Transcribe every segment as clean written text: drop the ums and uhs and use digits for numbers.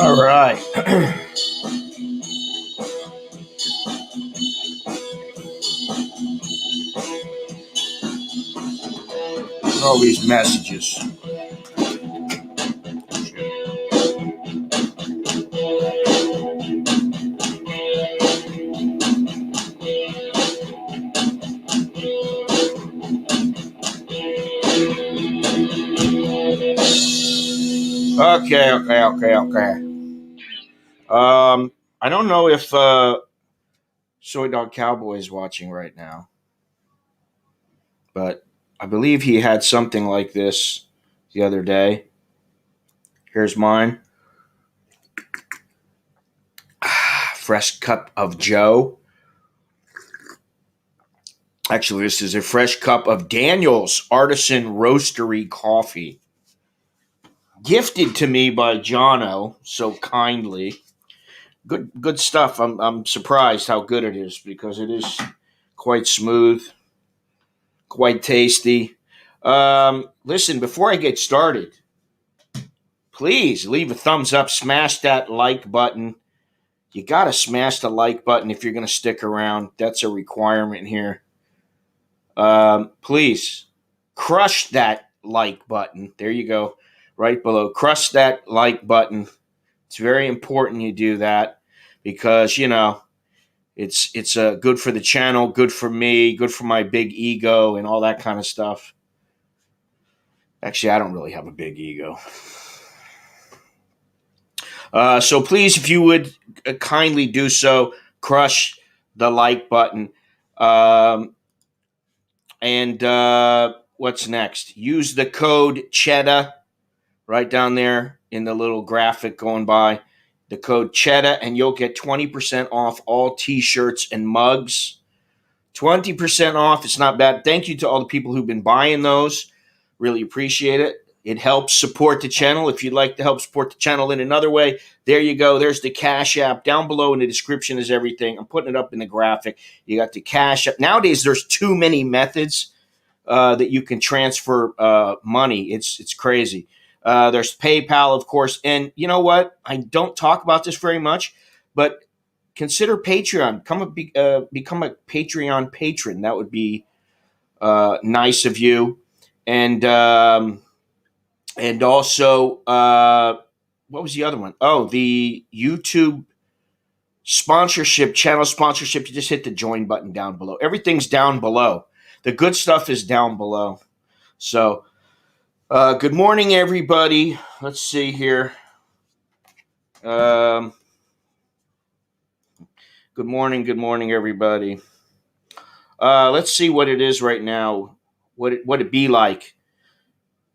All right. All these messages. Okay. I don't know if Soy Dog Cowboy is watching right now, but I believe he had something like this the other day. Here's mine. Fresh cup of Joe. Actually, this is a fresh cup of Daniel's Artisan Roastery Coffee. Gifted to me by Jono so kindly. Good stuff. I'm surprised how good it is because it is quite smooth, quite tasty. Listen, before I get started, please leave a thumbs up, smash that like button. You got to smash the like button if you're going to stick around. That's a requirement here. Please crush that like button. There you go, right below. Crush that like button. It's very important you do that because, it's good for the channel, good for me, good for my big ego and all that kind of stuff. Actually, I don't really have a big ego. So please, if you would kindly do so, crush the like button. And what's next? Use the code CHEDDA right down there in the little graphic going by. The code CHEDDA, and you'll get 20% off all t-shirts and mugs. 20% off. It's not bad. Thank you to all the people who've been buying those. Really appreciate it. It helps support the channel. If you'd like to help support the channel in another way, there you go. There's the Cash App. Down below in the description is everything. I'm putting it up in the graphic. You got the Cash App. Nowadays, there's too many methods that you can transfer money. It's crazy. There's PayPal, of course. And you know what? I don't talk about this very much, but consider Patreon. Become a Patreon patron. That would be nice of you. And also, what was the other one? Oh, the YouTube channel sponsorship. You just hit the join button down below. Everything's down below. The good stuff is down below. So, good morning, everybody. Let's see here. Good morning, everybody. Let's see what it is right now. What it be like?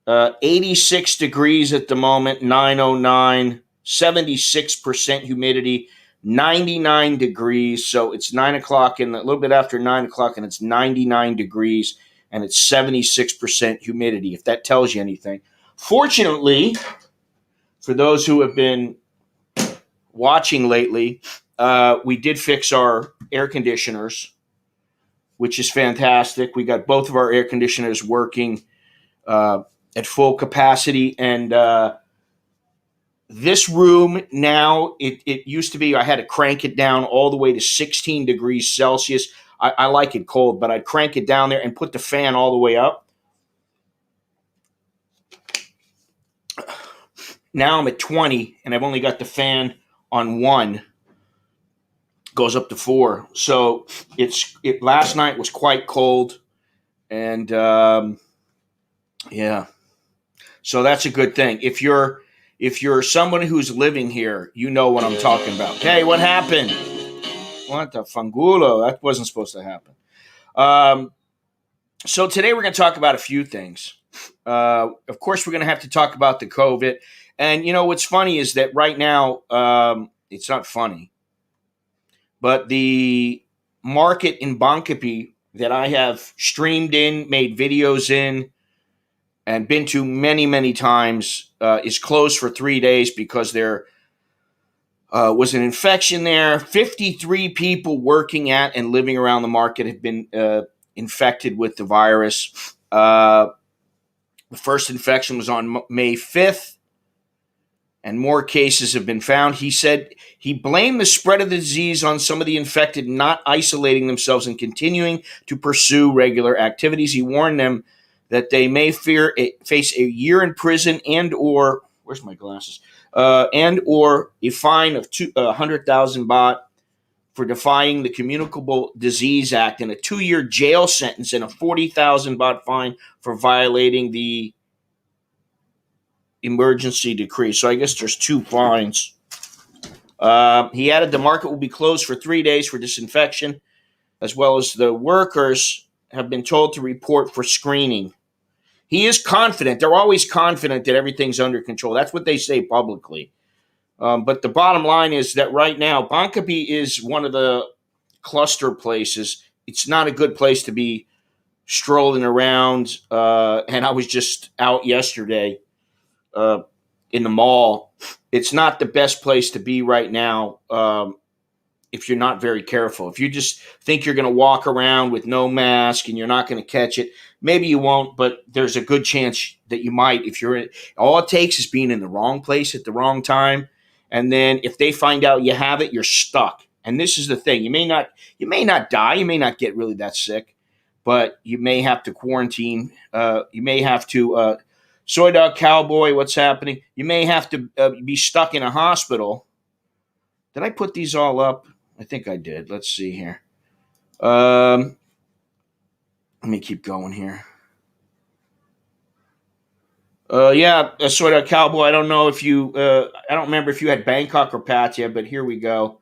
86 degrees at the moment, 9:09, 76% humidity, 99 degrees. So it's 9 o'clock and a little bit after 9 o'clock, and it's 99 degrees and it's 76% humidity, if that tells you anything. Fortunately, for those who have been watching lately, we did fix our air conditioners, which is fantastic. We got both of our air conditioners working at full capacity, and this room now, it used to be I had to crank it down all the way to 16 degrees Celsius. I like it cold, but I'd crank it down there and put the fan all the way up. Now I'm at 20, and I've only got the fan on 1. Goes up to 4. So last night was quite cold, and yeah. So that's a good thing. If you're someone who's living here, you know what I'm talking about. Hey, what happened? What the fangulo? That wasn't supposed to happen. So today we're going to talk about a few things. Of course, we're going to have to talk about the COVID. And you know what's funny is that right now, it's not funny, but the market in Bangkok that I have streamed in, made videos in, and been to many, many times, is closed for 3 days because there was an infection there. 53 people working at and living around the market have been infected with the virus. The first infection was on May 5th, and more cases have been found. He said he blamed the spread of the disease on some of the infected not isolating themselves and continuing to pursue regular activities. He warned them that they may face a year in prison and/or where's my glasses? And/or a fine of 100,000 baht for defying the Communicable Disease Act, and a 2-year jail sentence and a 40,000 baht fine for violating the emergency decree. So I guess there's 2 fines. He added the market will be closed for 3 days for disinfection, as well as the workers have been told to report for screening. He is confident. They're always confident that everything's under control. That's what they say publicly. But the bottom line is that right now, Bangkok is one of the cluster places. It's not a good place to be strolling around. And I was just out yesterday in the mall. It's not the best place to be right now if you're not very careful. If you just think you're going to walk around with no mask and you're not going to catch it, maybe you won't, but there's a good chance that you might. All it takes is being in the wrong place at the wrong time, and then if they find out you have it, you're stuck. And this is the thing: you may not die, you may not get really that sick, but you may have to quarantine. You may have to soy dog cowboy. What's happening? You may have to be stuck in a hospital. Did I put these all up? I think I did. Let's see here. Let me keep going here. Yeah, sort of cowboy. I don't know if you. I don't remember if you had Bangkok or Pattaya, but here we go.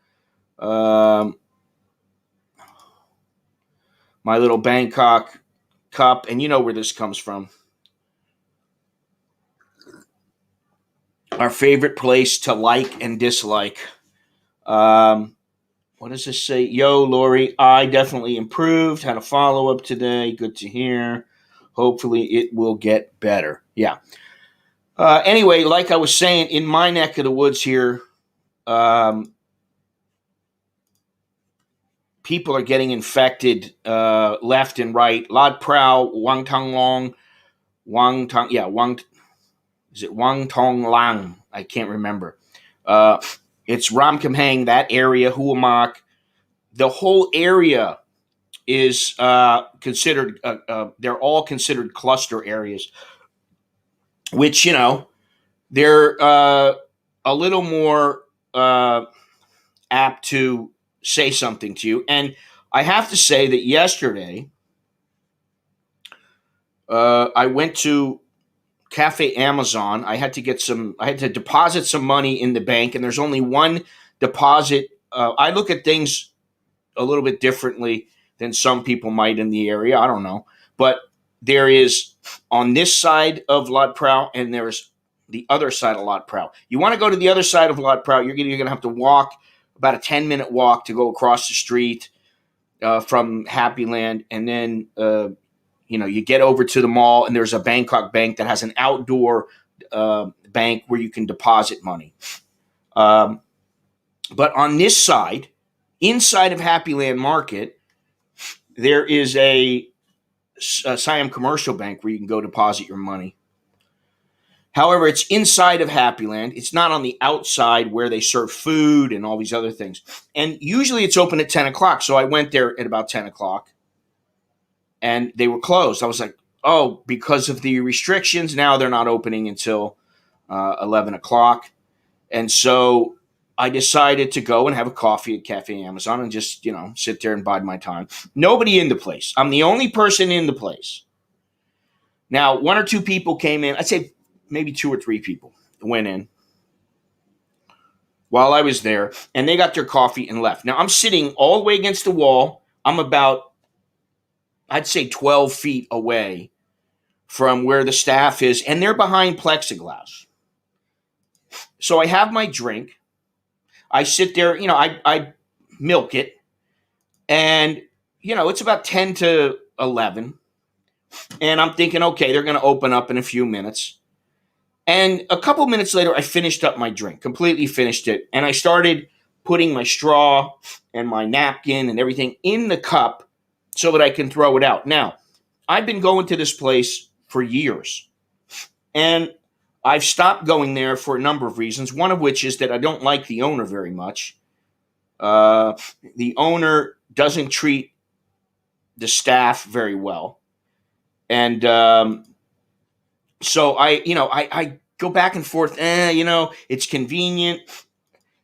My little Bangkok cup, and you know where this comes from. Our favorite place to like and dislike. What does this say? Yo, Lori, I definitely improved. Had a follow-up today. Good to hear. Hopefully it will get better. Yeah. Anyway, like I was saying, in my neck of the woods here, people are getting infected left and right. Lat Prao, Wang Tong Long, Wang Tong, yeah, Wang, is it Wang Tong Lang? I can't remember. Uh, it's Ram Kim Hang, that area, Huamak. The whole area is considered, they're all considered cluster areas, which, they're a little more apt to say something to you. And I have to say that yesterday, I went to Cafe Amazon. I had to deposit some money in the bank, and there's only one deposit. I look at things a little bit differently than some people might in the area. I don't know. But there is on this side of Lot Prow, and there's the other side of Lot Prow. You want to go to the other side of Lot Prow, you're going to have to walk about a 10-minute walk to go across the street from Happy Land. And then, you get over to the mall, and there's a Bangkok bank that has an outdoor bank where you can deposit money. But on this side, inside of Happy Land Market, there is a Siam Commercial Bank where you can go deposit your money. However, it's inside of Happy Land. It's not on the outside where they serve food and all these other things. And usually it's open at 10 o'clock. So I went there at about 10 o'clock and they were closed. I was like, oh, because of the restrictions, now they're not opening until 11 o'clock. And so I decided to go and have a coffee at Cafe Amazon and just, sit there and bide my time. Nobody in the place. I'm the only person in the place. Now, one or two people came in. I'd say maybe two or three people went in while I was there, and they got their coffee and left. Now, I'm sitting all the way against the wall. I'm about, I'd say, 12 feet away from where the staff is, and they're behind plexiglass. So I have my drink. I sit there, I milk it, and, it's about 10 to 11, and I'm thinking, okay, they're going to open up in a few minutes. And a couple minutes later, I finished up my drink, completely finished it. And I started putting my straw and my napkin and everything in the cup so that I can throw it out. Now, I've been going to this place for years. And I've stopped going there for a number of reasons, one of which is that I don't like the owner very much. The owner doesn't treat the staff very well. And so I go back and forth. It's convenient.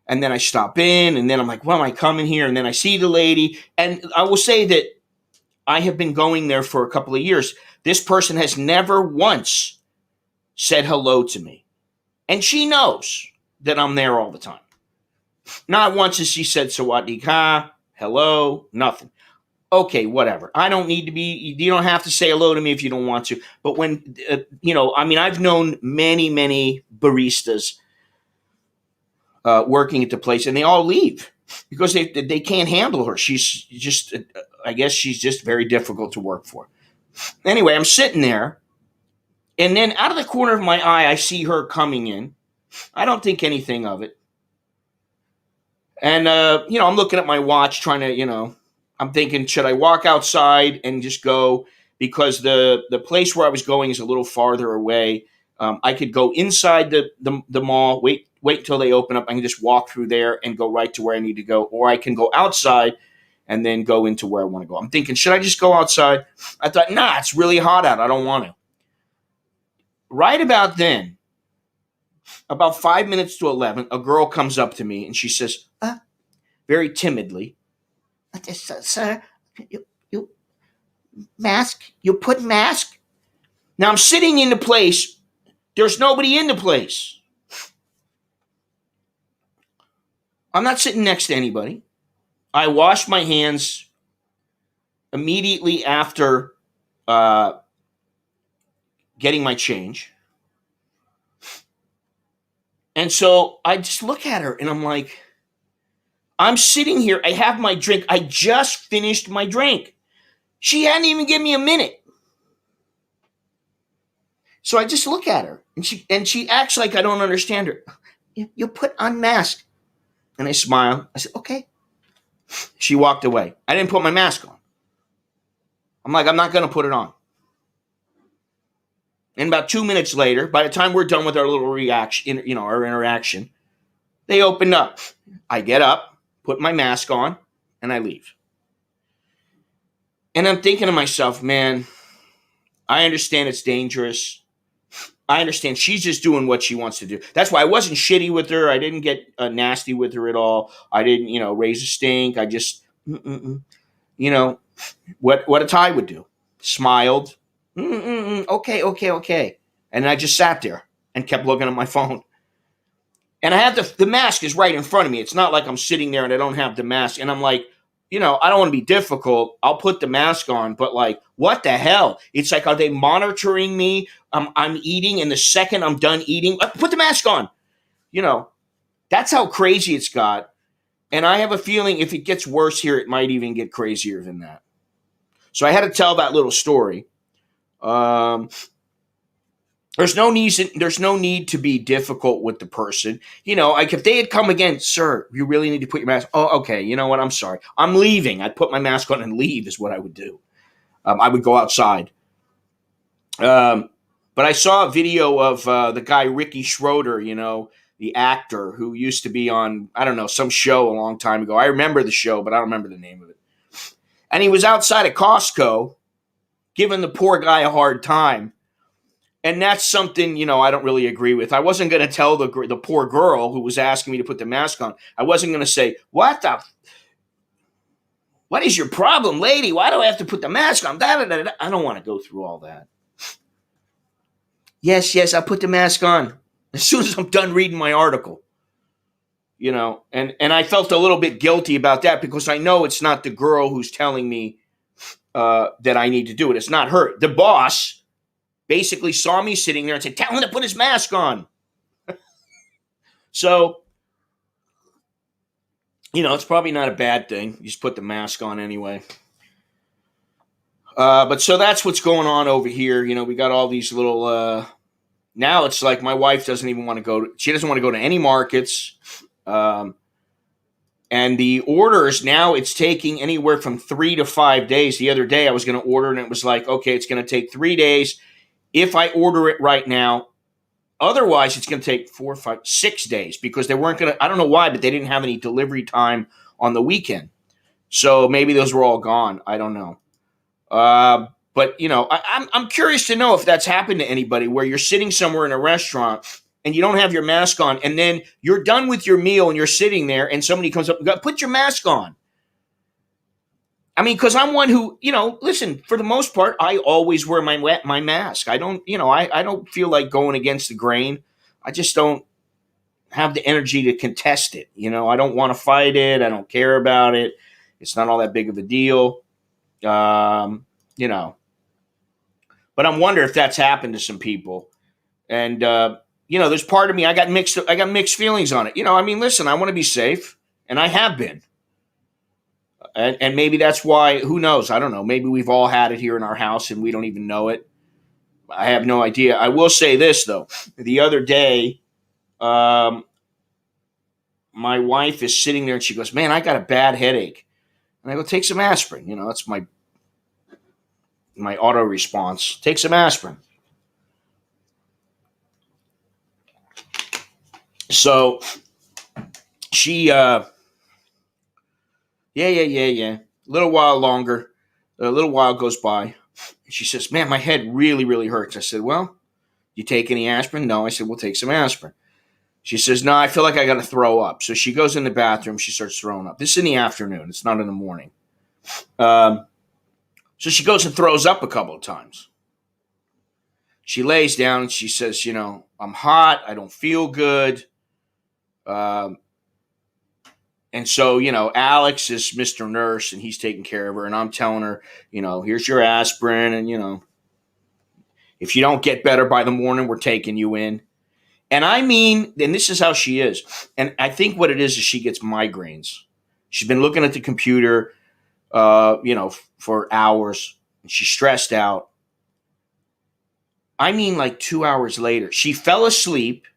And then I stop in, and then I'm like, well, am I coming here? And then I see the lady. And I will say that I have been going there for a couple of years. This person has never once said hello to me. And she knows that I'm there all the time. Not once has she said sawadee ka, hello, nothing. Okay, whatever. I don't need to be, you don't have to say hello to me if you don't want to. But when, I've known many, many baristas working at the place, and they all leave because they can't handle her. She's just, I guess she's just very difficult to work for. Anyway, I'm sitting there, and then out of the corner of my eye, I see her coming in. I don't think anything of it. And, I'm looking at my watch trying to, I'm thinking, should I walk outside and just go? Because the place where I was going is a little farther away. I could go inside the mall, wait until they open up. I can just walk through there and go right to where I need to go. Or I can go outside and then go into where I want to go. I'm thinking, should I just go outside? I thought, nah, it's really hot out. I don't want to. Right about then, about 5 minutes to 11, a girl comes up to me and she says, very timidly, sir, you mask? You put mask? Now I'm sitting in the place. There's nobody in the place. I'm not sitting next to anybody. I washed my hands immediately after getting my change. And so I just look at her and I'm like, I'm sitting here. I have my drink. I just finished my drink. She hadn't even given me a minute. So I just look at her, and she acts like I don't understand her. You put unmasked. And I smile. I said, okay. She walked away. I didn't put my mask on. I'm like, I'm not going to put it on. And about 2 minutes later, by the time we're done with our little reaction, our interaction, they opened up. I get up, put my mask on, and I leave. And I'm thinking to myself, man, I understand it's dangerous. I understand she's just doing what she wants to do. That's why I wasn't shitty with her. I didn't get nasty with her at all. I didn't, raise a stink. I just, you know, what a Thai would do. Smiled. Okay, okay, okay. And I just sat there and kept looking at my phone. And I have the mask is right in front of me. It's not like I'm sitting there and I don't have the mask. And I'm like, I don't want to be difficult. I'll put the mask on, but like, what the hell? It's like, are they monitoring me? I'm eating, and the second I'm done eating, put the mask on. That's how crazy it's got. And I have a feeling if it gets worse here, it might even get crazier than that. So I had to tell that little story. There's no need to be difficult with the person. Like if they had come again, sir, you really need to put your mask. Oh, okay. You know what? I'm sorry. I'm leaving. I'd put my mask on and leave is what I would do. I would go outside. But I saw a video of the guy Ricky Schroeder, the actor who used to be on, I don't know, some show a long time ago. I remember the show, but I don't remember the name of it. And he was outside of Costco giving the poor guy a hard time. And that's something, I don't really agree with. I wasn't going to tell the poor girl who was asking me to put the mask on. I wasn't going to say, what is your problem, lady? Why do I have to put the mask on? Da, da, da, da. I don't want to go through all that. Yes, I'll put the mask on as soon as I'm done reading my article. And I felt a little bit guilty about that because I know it's not the girl who's telling me that I need to do it. It's not her. The boss basically saw me sitting there and said, tell him to put his mask on. So, it's probably not a bad thing. You just put the mask on anyway. But so that's what's going on over here. We got all these little, now it's like my wife doesn't even want to she doesn't want to go to any markets. And the orders now, it's taking anywhere from 3 to 5 days. The other day I was going to order and it was like, okay, it's going to take 3 days if I order it right now. Otherwise, it's going to take 4, 5, 6 days because they weren't going to, I don't know why, but they didn't have any delivery time on the weekend. So maybe those were all gone. I don't know. But, I'm curious to know if that's happened to anybody where you're sitting somewhere in a restaurant and you don't have your mask on and then you're done with your meal and you're sitting there and somebody comes up and goes, put your mask on. I mean, because I'm one who, listen, for the most part, I always wear my mask. I don't, I don't feel like going against the grain. I just don't have the energy to contest it. I don't want to fight it. I don't care about it. It's not all that big of a deal. But I'm wondering if that's happened to some people. And, there's part of me, I got mixed feelings on it. Listen, I want to be safe, and I have been. And maybe that's why, who knows? I don't know. Maybe we've all had it here in our house and we don't even know it. I have no idea. I will say this, though. The other day, my wife is sitting there and she goes, man, I got a bad headache. And I go, take some aspirin. That's my auto response. Take some aspirin. So she, yeah. A little while longer, a little while goes by. She says, man, my head really, really hurts. I said, well, you take any aspirin? No. I said, we'll take some aspirin. She says, no, I feel like I got to throw up. So she goes in the bathroom. She starts throwing up. This is in the afternoon. It's not in the morning. So she goes and throws up a couple of times. She lays down and she says, I'm hot. I don't feel good. And so, Alex is Mr. Nurse and he's taking care of her. And I'm telling her, here's your aspirin. And, if you don't get better by the morning, we're taking you in. And and this is how she is. And I think what it is she gets migraines. She's been looking at the computer, for hours. And she's stressed out. I mean, like 2 hours later, she fell asleep.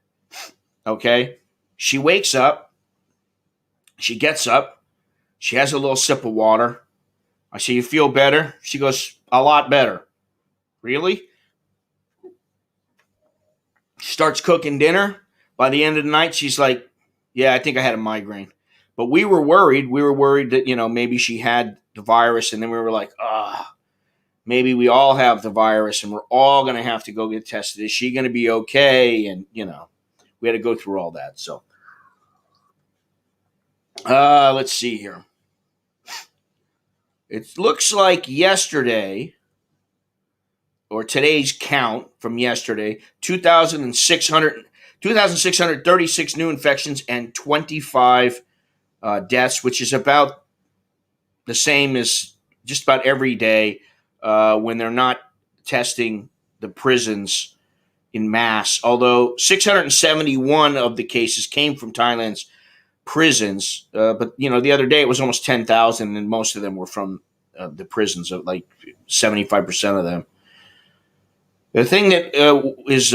Okay. She wakes up. She gets up. She has a little sip of water. I say, "You feel better?" She goes, "A lot better." Really? She starts cooking dinner. By the end of the night, she's like, "Yeah, I think I had a migraine." But we were worried. We were worried that, maybe she had the virus. And then we were like, maybe we all have the virus and we're all going to have to go get tested. Is she going to be okay? And, we had to go through all that. So, let's see here. It looks like yesterday, or today's count from yesterday, 2,636 new infections and 25 deaths, which is about the same as just about every day when they're not testing the prisons in mass. Although 671 of the cases came from Thailand's prisons, but the other day it was almost 10,000, and most of them were from the prisons, of like 75% of them. The thing that is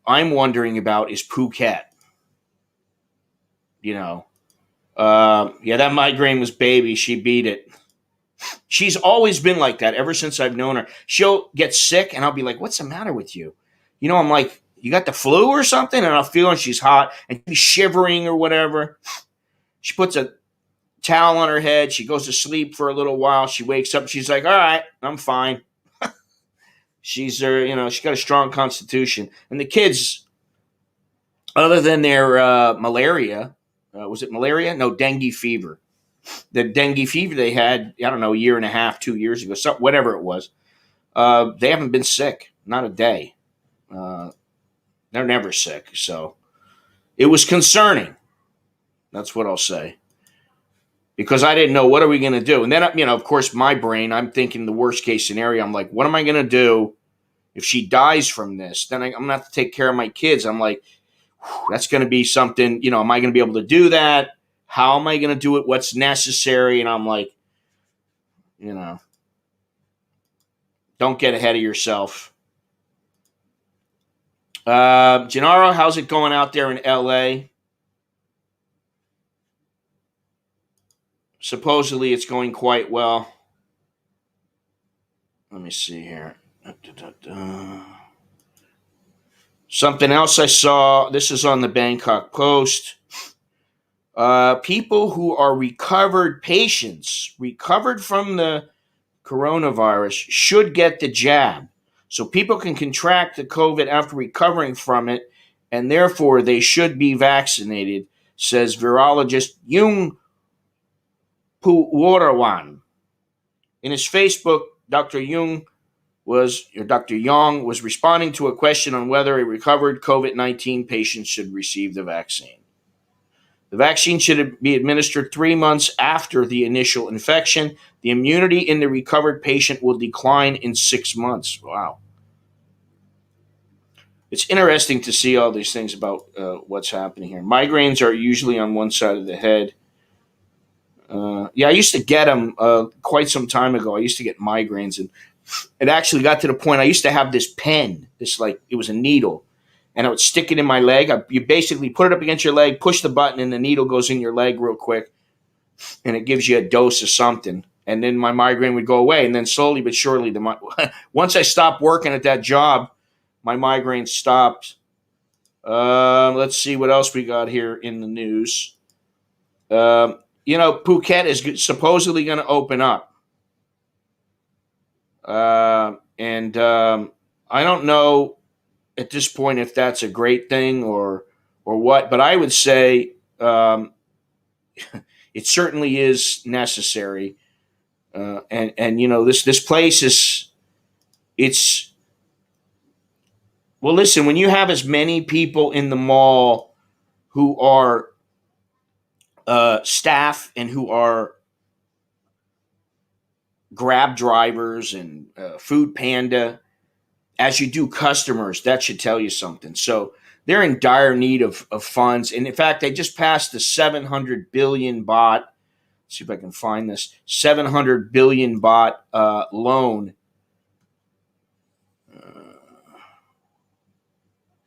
I'm wondering about is Phuket. That migraine was baby. She beat it. She's always been like that ever since I've known her. She'll get sick, and I'll be like, "What's the matter with you?" I'm like, "You got the flu or something?" And I'll feel she's hot and she's shivering or whatever. She puts a towel on her head. She goes to sleep for a little while. She wakes up. She's like, "All right, I'm fine." She's she's got a strong constitution. And the kids, other than their malaria, was it malaria? No, dengue fever. The dengue fever they had, I don't know, a year and a half, 2 years ago, whatever it was. They haven't been sick, not a day. They're never sick. So it was concerning. That's what I'll say. Because I didn't know, what are we going to do? And then, of course, my brain, I'm thinking the worst case scenario. I'm like, what am I going to do if she dies from this? Then I'm going to have to take care of my kids. I'm like, that's going to be something, am I going to be able to do that? How am I going to do it? What's necessary? And I'm like, don't get ahead of yourself. Gennaro, how's it going out there in LA? Supposedly it's going quite well. Let me see here. Something else I saw, this is on the Bangkok Post. People who are recovered patients, recovered from the coronavirus, should get the jab. So people can contract the COVID after recovering from it, and therefore they should be vaccinated, says virologist Yung Puwarawan. In his Facebook, Dr. Young was responding to a question on whether a recovered COVID-19 patient should receive the vaccine. The vaccine should be administered 3 months after the initial infection. The immunity in the recovered patient will decline in 6 months. Wow. It's interesting to see all these things about what's happening here. Migraines are usually on one side of the head. I used to get them quite some time ago. I used to get migraines, and it actually got to the point I used to have this pen, it was a needle, and I would stick it in my leg. You basically put it up against your leg, push the button, and the needle goes in your leg real quick, and it gives you a dose of something. And then my migraine would go away, and then slowly but surely, once I stopped working at that job, my migraine stopped. Let's see what else we got here in the news. Phuket is supposedly going to open up. And I don't know at this point if that's a great thing or what, but I would say it certainly is necessary. This place it's well, listen, when you have as many people in the mall who are staff and who are Grab drivers and Food Panda, as you do customers, that should tell you something. So they're in dire need of funds. And in fact, they just passed the 700 billion baht. Let's see if I can find this 700 billion baht loan.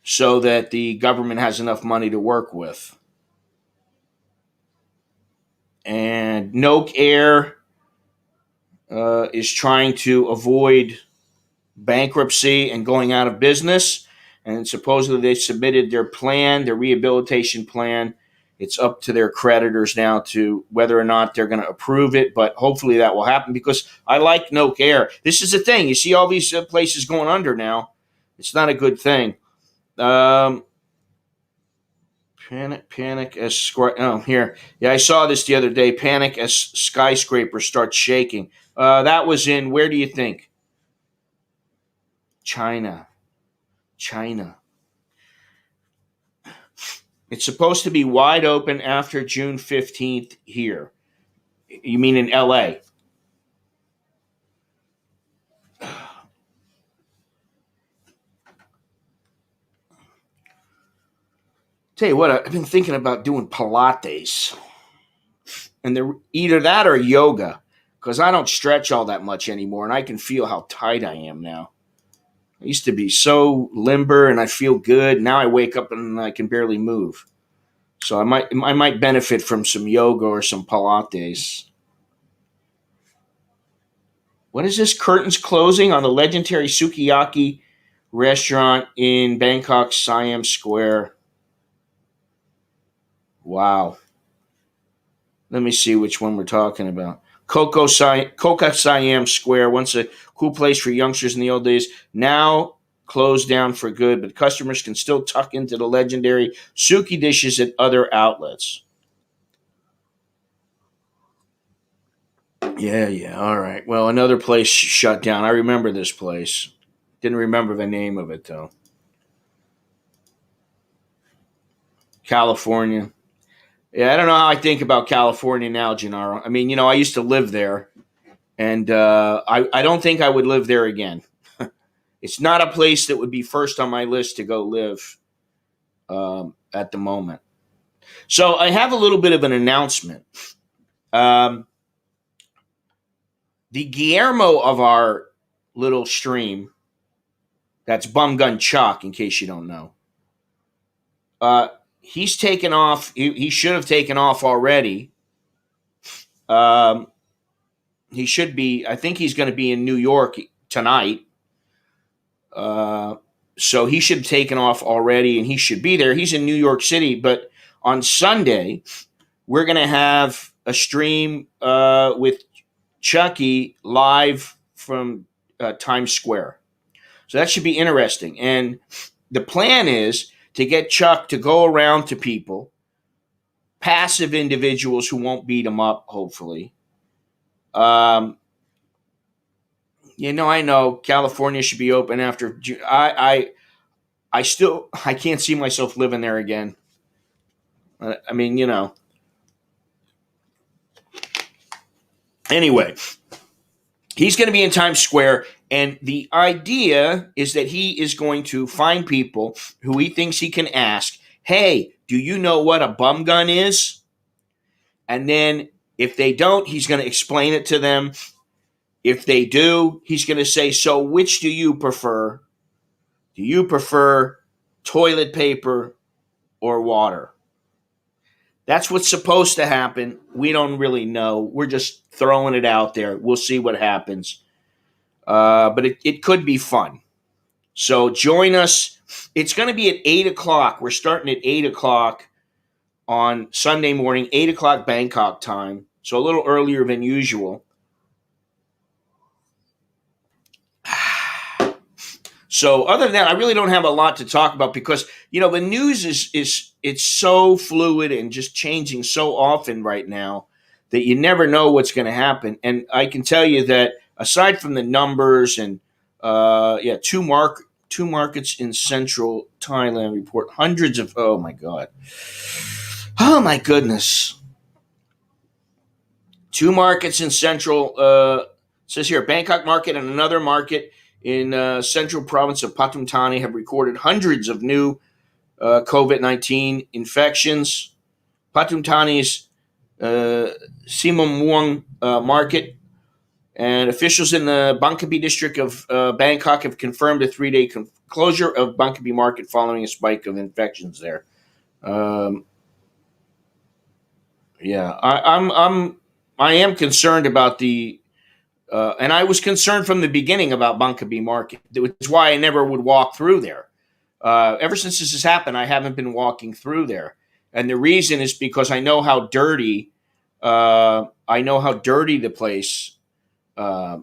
so that the government has enough money to work with. And Noke Air is trying to avoid bankruptcy and going out of business. And supposedly they submitted their plan, their rehabilitation plan. It's up to their creditors now to whether or not they're going to approve it, but hopefully that will happen because I like Noke Air. This is the thing. You see all these places going under now. It's not a good thing. Panic as here. Yeah, I saw this the other day. Panic as skyscrapers start shaking. That was in, where do you think? China. It's supposed to be wide open after June 15th here. You mean in LA? Tell you what, I've been thinking about doing Pilates. And either that or yoga, because I don't stretch all that much anymore, and I can feel how tight I am now. I used to be so limber and I feel good. Now I wake up and I can barely move. So I might benefit from some yoga or some Pilates. What is this? Curtains closing on the legendary sukiyaki restaurant in Bangkok, Siam Square. Wow. Let me see which one we're talking about. Coca Siam Square, once a cool place for youngsters in the old days, now closed down for good, but customers can still tuck into the legendary suki dishes at other outlets. Yeah, all right. Well, another place shut down. I remember this place. Didn't remember the name of it, though. California. Yeah, I don't know how I think about California now, Gennaro. I mean, I used to live there, and I don't think I would live there again. It's not a place that would be first on my list to go live at the moment. So I have a little bit of an announcement. Um, the Guillermo of our little stream, that's Bum Gun Chuck, in case you don't know, he's taken off. He should have taken off already. Um, he should be. I think he's going to be in New York tonight. Uh, so he should have taken off already, and he should be there. He's in New York City, but on Sunday we're going to have a stream with Chucky live from Times Square. So that should be interesting. And the plan is to get Chuck to go around to people, passive individuals who won't beat him up, hopefully. Um, I know California should be open after June. I can't see myself living there again. I mean, Anyway, he's going to be in Times Square, and the idea is that he is going to find people who he thinks he can ask, hey, do you know what a bum gun is? And then if they don't, he's going to explain it to them. If they do, he's going to say, so which do you prefer? Do you prefer toilet paper or water? That's what's supposed to happen. We don't really know. We're just throwing it out there. We'll see what happens. But it could be fun. So join us. It's going to be at 8 o'clock. We're starting at 8 o'clock on Sunday morning, 8 o'clock Bangkok time. So a little earlier than usual. So other than that, I really don't have a lot to talk about because, the news is it's so fluid and just changing so often right now that you never know what's going to happen. And I can tell you that aside from the numbers and two markets in central Thailand report hundreds of oh my goodness. Two markets in central says here Bangkok market and another market in central province of Pathum Thani have recorded hundreds of new COVID-19 infections. Pathum Thani's Simon Muang market And officials in the Bangkok district of Bangkok have confirmed a 3-day closure of Bangkok market following a spike of infections there. Um, yeah, I am concerned about and I was concerned from the beginning about Bangkok market, which is why I never would walk through there. Ever since this has happened, I haven't been walking through there, and the reason is because I know how dirty. I know how dirty the place uh,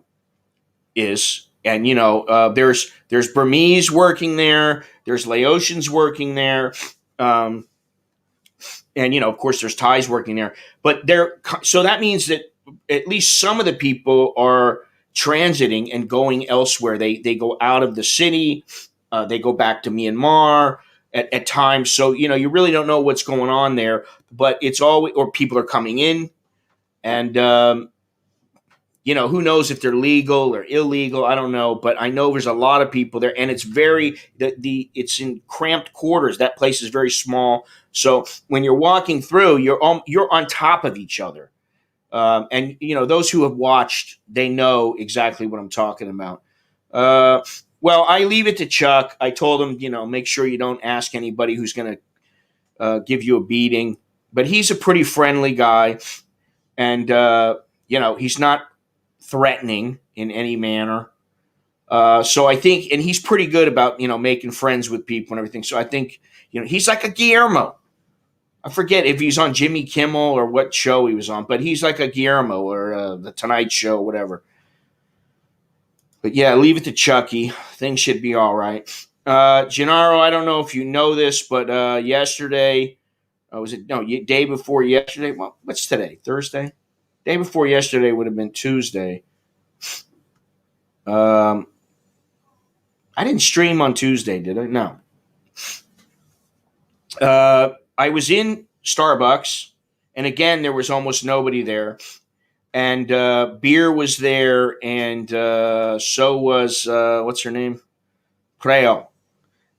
is, and there's Burmese working there, there's Laotians working there, um, and of course there's Thais working there. But so that means that at least some of the people are transiting and going elsewhere. They go out of the city, they go back to Myanmar at times. So you really don't know what's going on there, but it's always, or people are coming in, and who knows if they're legal or illegal? I don't know, but I know there's a lot of people there, and it's it's in cramped quarters. That place is very small, so when you're walking through, you're on top of each other, and those who have watched, they know exactly what I'm talking about. Uh, well, I leave it to Chuck. I told him, make sure you don't ask anybody who's going to give you a beating, but he's a pretty friendly guy, and he's not threatening in any manner. So I think, and he's pretty good about making friends with people and everything. So I think he's like a Guillermo. I forget if he's on Jimmy Kimmel or what show he was on, but he's like a Guillermo or the Tonight Show, whatever. But yeah, leave it to Chucky. Things should be all right. Gennaro, I don't know if you know this, but yesterday, was it no day before yesterday? Well, what's today? Thursday. Day before yesterday would have been Tuesday. I didn't stream on Tuesday, did I? No. I was in Starbucks, and again, there was almost nobody there. And Beer was there, and so was, what's her name? Creo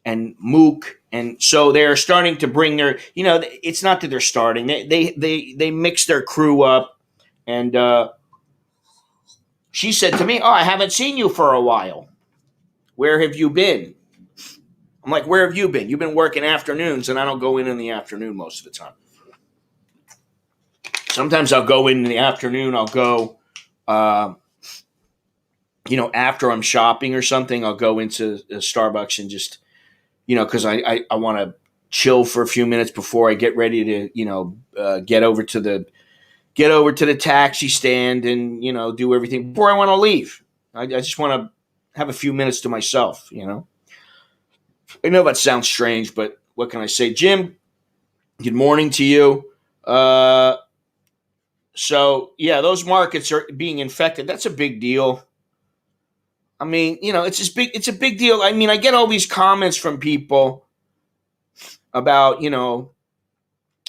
and Mook. And so they're starting to bring their, it's not that they're starting. They mix their crew up. And she said to me, "Oh, I haven't seen you for a while. Where have you been?" I'm like, "Where have you been? You've been working afternoons, and I don't go in the afternoon most of the time. Sometimes I'll go in the afternoon. I'll go, uh, after I'm shopping or something, I'll go into Starbucks and just, because I want to chill for a few minutes before I get ready to, get over to the taxi stand and, do everything before I want to leave. I just want to have a few minutes to myself, I know that sounds strange, but what can I say? Jim, good morning to you. So yeah, those markets are being infected. That's a big deal. I mean, it's a big deal. I mean, I get all these comments from people about,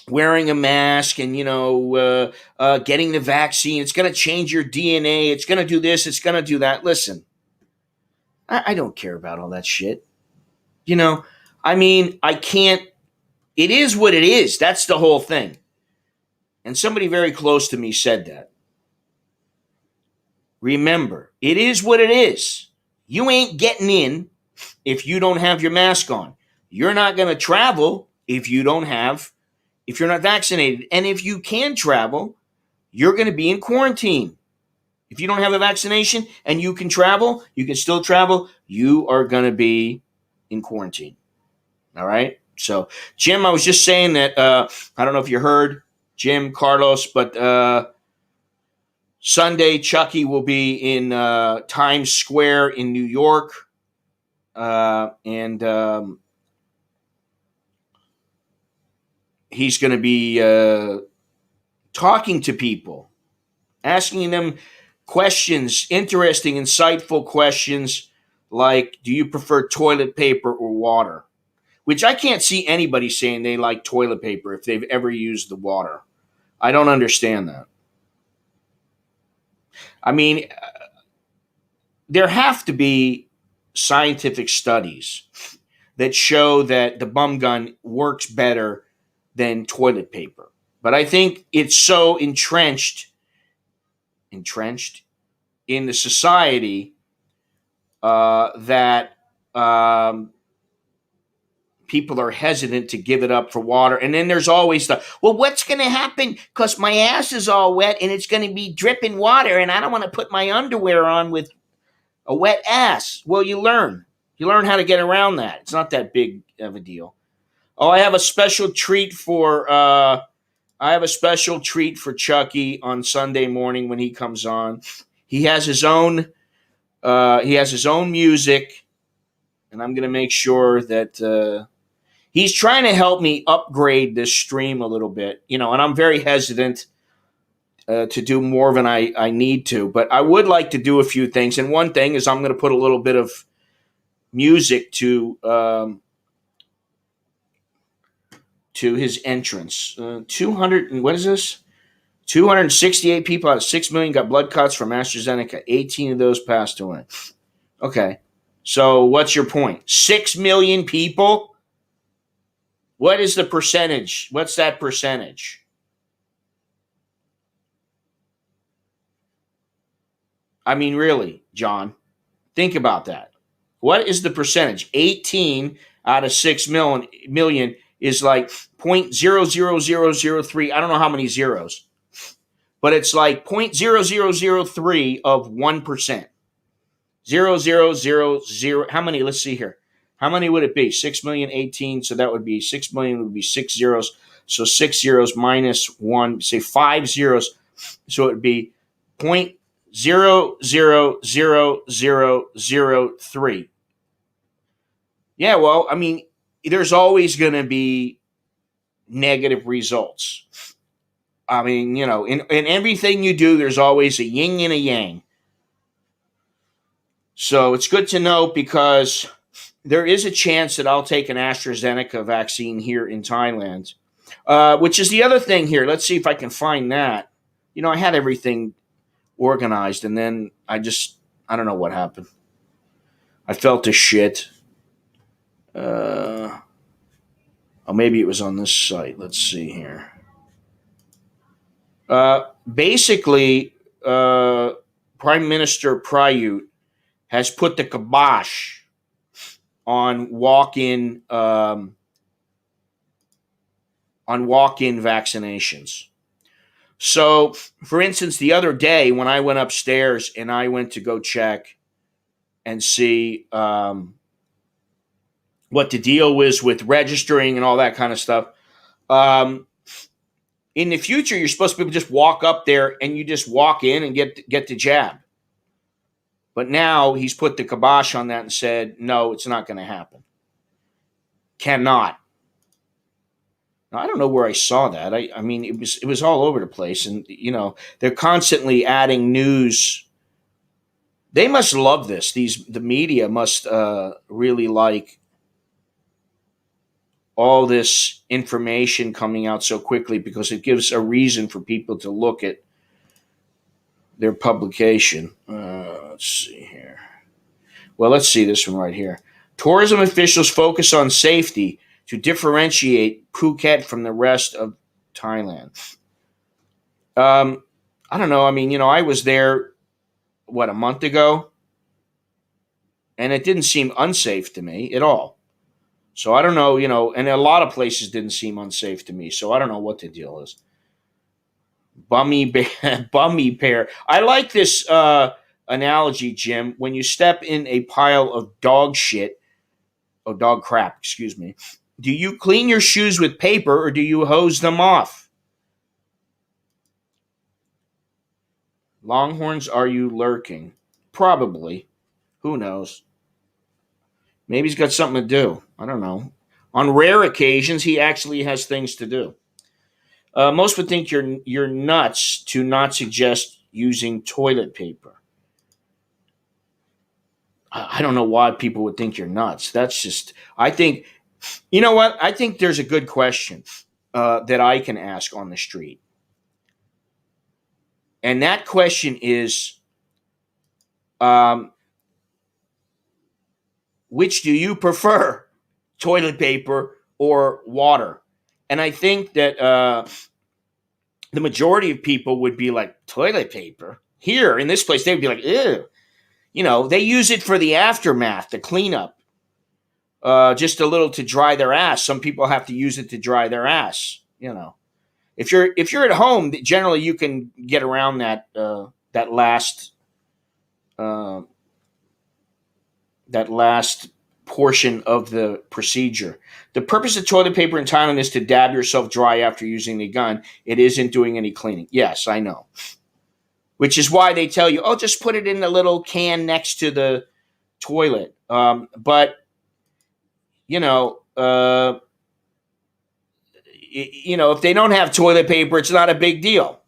wearing a mask and, getting the vaccine. It's going to change your DNA. It's going to do this. It's going to do that. Listen, I don't care about all that shit. I mean, I can't, it is what it is. That's the whole thing. And somebody very close to me said that. Remember, it is what it is. You ain't getting in if you don't have your mask on. You're not going to travel if you're not vaccinated. And if you can travel, you're going to be in quarantine. If you don't have a vaccination and you can travel, you can still travel, you are going to be in quarantine. All right? So, Jim, I was just saying that, I don't know if you heard, Jim, Carlos, but Sunday, Chucky will be in Times Square in New York. And he's going to be talking to people, asking them questions, interesting, insightful questions like, do you prefer toilet paper or water? Which I can't see anybody saying they like toilet paper if they've ever used the water. I don't understand that. I mean, there have to be scientific studies that show that the bum gun works better than toilet paper. But I think it's so entrenched. in the society that people are hesitant to give it up for water. And then there's always well, what's going to happen? Because my ass is all wet and it's going to be dripping water, and I don't want to put my underwear on with a wet ass. Well, you learn. You learn how to get around that. It's not that big of a deal. Oh, I have a special treat for Chucky on Sunday morning when he comes on. He has his own music, and I'm going to make sure that he's trying to help me upgrade this stream a little bit, and I'm very hesitant to do more than I need to, but I would like to do a few things. And one thing is I'm going to put a little bit of music to his entrance. 200 and what is this? 268 people out of 6 million got blood clots from AstraZeneca. 18 of those passed away. Okay. So what's your point? 6 million people? What is the percentage? What's that percentage? I mean, really, John, think about that. What is the percentage? 18 out of 6 million is like 0.00003. I don't know how many zeros, but it's like 0.0003 of 1%. 0.0000. How many? Let's see here. How many would it be? 6 million, 18. So that would be 6 million would be 6 zeros. So 6 zeros minus 1, say 5 zeros. So it would be 0.000003. Yeah, well, I mean, there's always going to be negative results. I mean, in everything you do, there's always a yin and a yang. So it's good to know, because there is a chance that I'll take an AstraZeneca vaccine here in Thailand, which is the other thing here. Let's see if I can find that. I had everything organized, and then I don't know what happened. I felt a shit. Maybe it was on this site. Let's see here. Basically, Prime Minister Prayut has put the kibosh on walk-in vaccinations. So, for instance, the other day when I went upstairs and I went to go check and see what the deal was with registering and all that kind of stuff. In the future, you're supposed to be able to just walk up there and you just walk in and get the jab. But now he's put the kibosh on that and said, no, it's not going to happen. Cannot. Now, I don't know where I saw that. I mean, it was all over the place. And, they're constantly adding news. They must love this. The media must really like all this information coming out so quickly, because it gives a reason for people to look at their publication. Let's see here. Well, let's see this one right here. Tourism officials focus on safety to differentiate Phuket from the rest of Thailand. I don't know. I mean, I was there, a month ago? And it didn't seem unsafe to me at all. So I don't know, and a lot of places didn't seem unsafe to me. So I don't know what the deal is. Bummy bear. I like this analogy, Jim. When you step in a pile of dog crap, excuse me, do you clean your shoes with paper or do you hose them off? Longhorns, are you lurking? Probably. Who knows? Maybe he's got something to do. I don't know. On rare occasions, he actually has things to do. Most would think you're nuts to not suggest using toilet paper. I don't know why people would think you're nuts. That's just, I think, you know what? I think there's a good question that I can ask on the street. And that question is, which do you prefer, toilet paper or water? And I think that the majority of people would be like, toilet paper? Here in this place, they'd be like, ew. They use it for the aftermath, the cleanup. Just a little to dry their ass. Some people have to use it to dry their ass. If you're at home, generally you can get around that last uh, that last portion of the procedure. The purpose of toilet paper in Thailand is to dab yourself dry after using the gun. It isn't doing any cleaning. Yes, I know. Which is why they tell you, oh, just put it in the little can next to the toilet. But you know, uh, if they don't have toilet paper, it's not a big deal.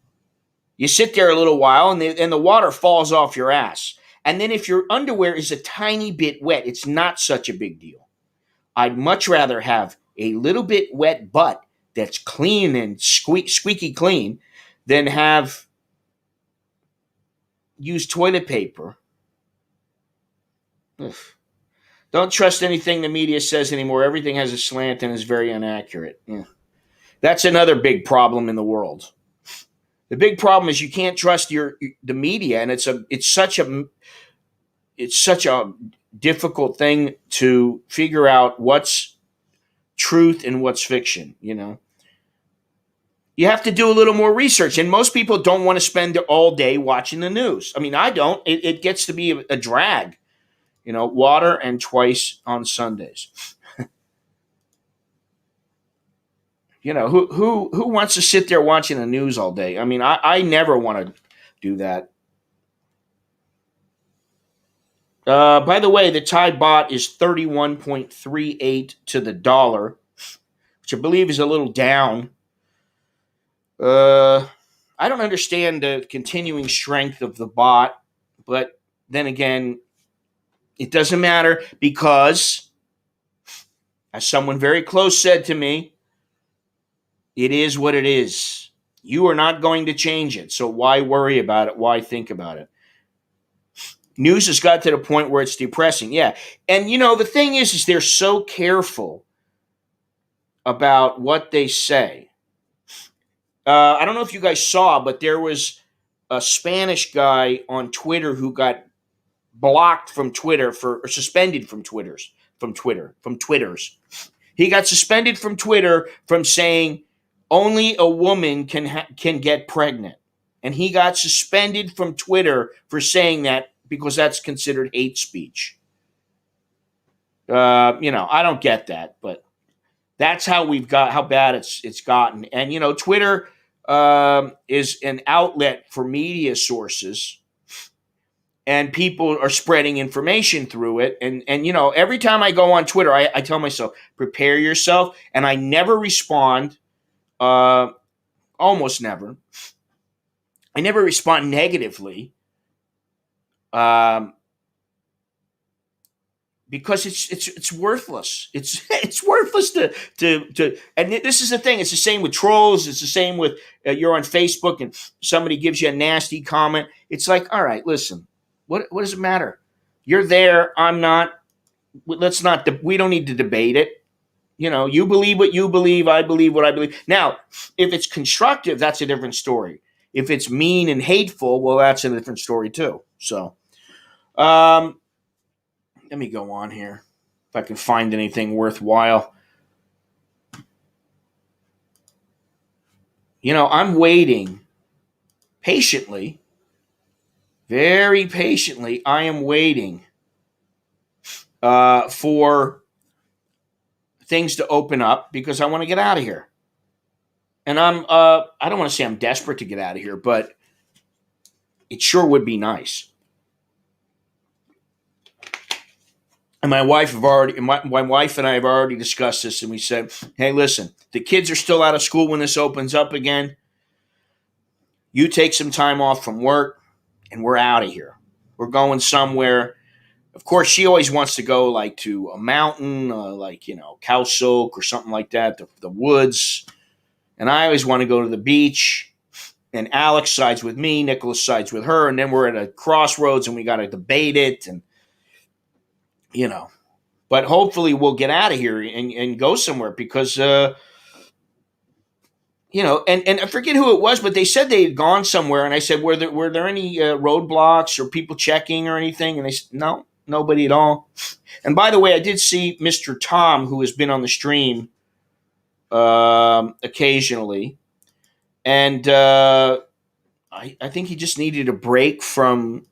You sit there a little while, and the water falls off your ass. And then if your underwear is a tiny bit wet, it's not such a big deal. I'd much rather have a little bit wet butt that's clean and squeaky clean than have used toilet paper. Ugh. Don't trust anything the media says anymore. Everything has a slant and is very inaccurate. Yeah. That's another big problem in the world. The big problem is you can't trust the media, and it's such a difficult thing to figure out what's truth and what's fiction. You have to do a little more research, and most people don't want to spend all day watching the news. I mean, I don't. It gets to be a drag. Water and twice on Sundays. Who wants to sit there watching the news all day? I mean, I never want to do that. By the way, the Thai baht is 31.38 to the dollar, which I believe is a little down. I don't understand the continuing strength of the baht, but then again, it doesn't matter because, as someone very close said to me, it is what it is. You are not going to change it, so why worry about it? Why think about it? News has got to the point where it's depressing. Yeah. And, the thing is they're so careful about what they say. I don't know if you guys saw, but there was a Spanish guy on Twitter who got blocked from Twitter or suspended from Twitters. He got suspended from Twitter from saying only a woman can get pregnant. And he got suspended from Twitter for saying that because that's considered hate speech. I don't get that, but that's how bad it's gotten. And, Twitter is an outlet for media sources, and people are spreading information through it. And every time I go on Twitter, I tell myself, prepare yourself. And I never respond, almost never. I never respond negatively. Because it's worthless. It's worthless to. And this is the thing. It's the same with trolls. It's the same with you're on Facebook and somebody gives you a nasty comment. It's like, all right, listen. What does it matter? You're there. I'm not. Let's not. We don't need to debate it. You believe what you believe. I believe what I believe. Now, if it's constructive, that's a different story. If it's mean and hateful, well, that's a different story too. So, let me go on here if I can find anything worthwhile. I'm waiting patiently, very patiently. I am waiting for things to open up because I want to get out of here. And I don't want to say I'm desperate to get out of here, but it sure would be nice. And my wife and I have already discussed this, and we said, hey, listen, the kids are still out of school when this opens up again. You take some time off from work, and we're out of here. We're going somewhere. Of course, she always wants to go like to a mountain, Kausok or something like that, the woods. And I always want to go to the beach. And Alex sides with me, Nicholas sides with her, and then we're at a crossroads and we got to debate it. And but hopefully we'll get out of here and go somewhere because, and I forget who it was, but they said they had gone somewhere, and I said, were there any roadblocks or people checking or anything? And they said, no, nobody at all. And by the way, I did see Mr. Tom, who has been on the stream occasionally, and I think he just needed a break from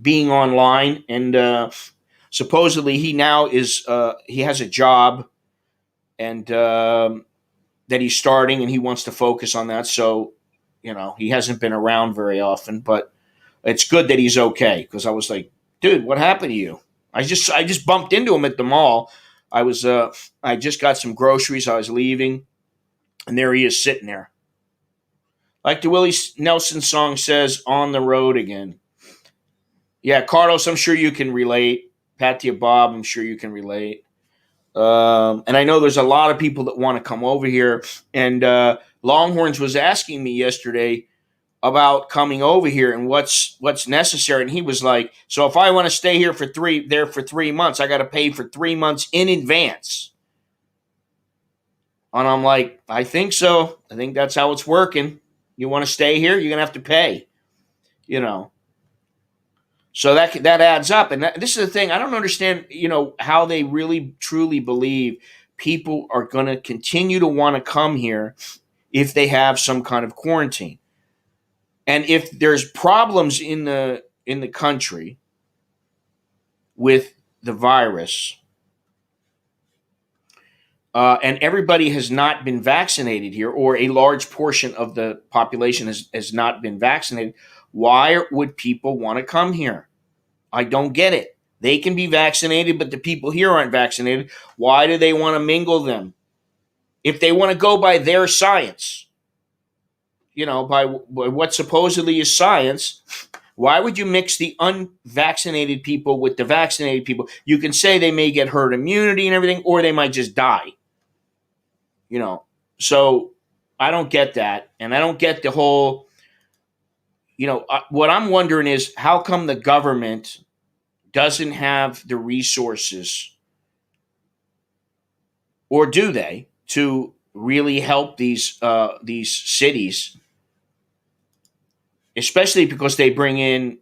being online, and supposedly he has a job, and that he's starting, and he wants to focus on that. So, he hasn't been around very often, but it's good that he's okay, because I was like, dude, what happened to you? I just bumped into him at the mall. I just got some groceries. I was leaving, and there he is sitting there. Like the Willie Nelson song says, on the road again. Yeah, Carlos, I'm sure you can relate. Patty Bob, I'm sure you can relate. And I know there's a lot of people that want to come over here. And Longhorns was asking me yesterday about coming over here and what's necessary. And he was like, so if I want to stay here for 3 months, I got to pay for 3 months in advance. And I'm like, I think so. I think that's how it's working. You want to stay here, you're going to have to pay, So that adds up. And this is the thing. I don't understand, how they really, truly believe people are going to continue to want to come here if they have some kind of quarantine. And if there's problems in the country with the virus, and everybody has not been vaccinated here, or a large portion of the population has not been vaccinated, why would people want to come here? I don't get it. They can be vaccinated, but the people here aren't vaccinated. Why do they want to mingle them? If they want to go by their science, by what supposedly is science, why would you mix the unvaccinated people with the vaccinated people? You can say they may get herd immunity and everything, or they might just die. So I don't get that. And I don't get the whole, what I'm wondering is, how come the government doesn't have the resources, or do they, to really help these cities, especially because they bring in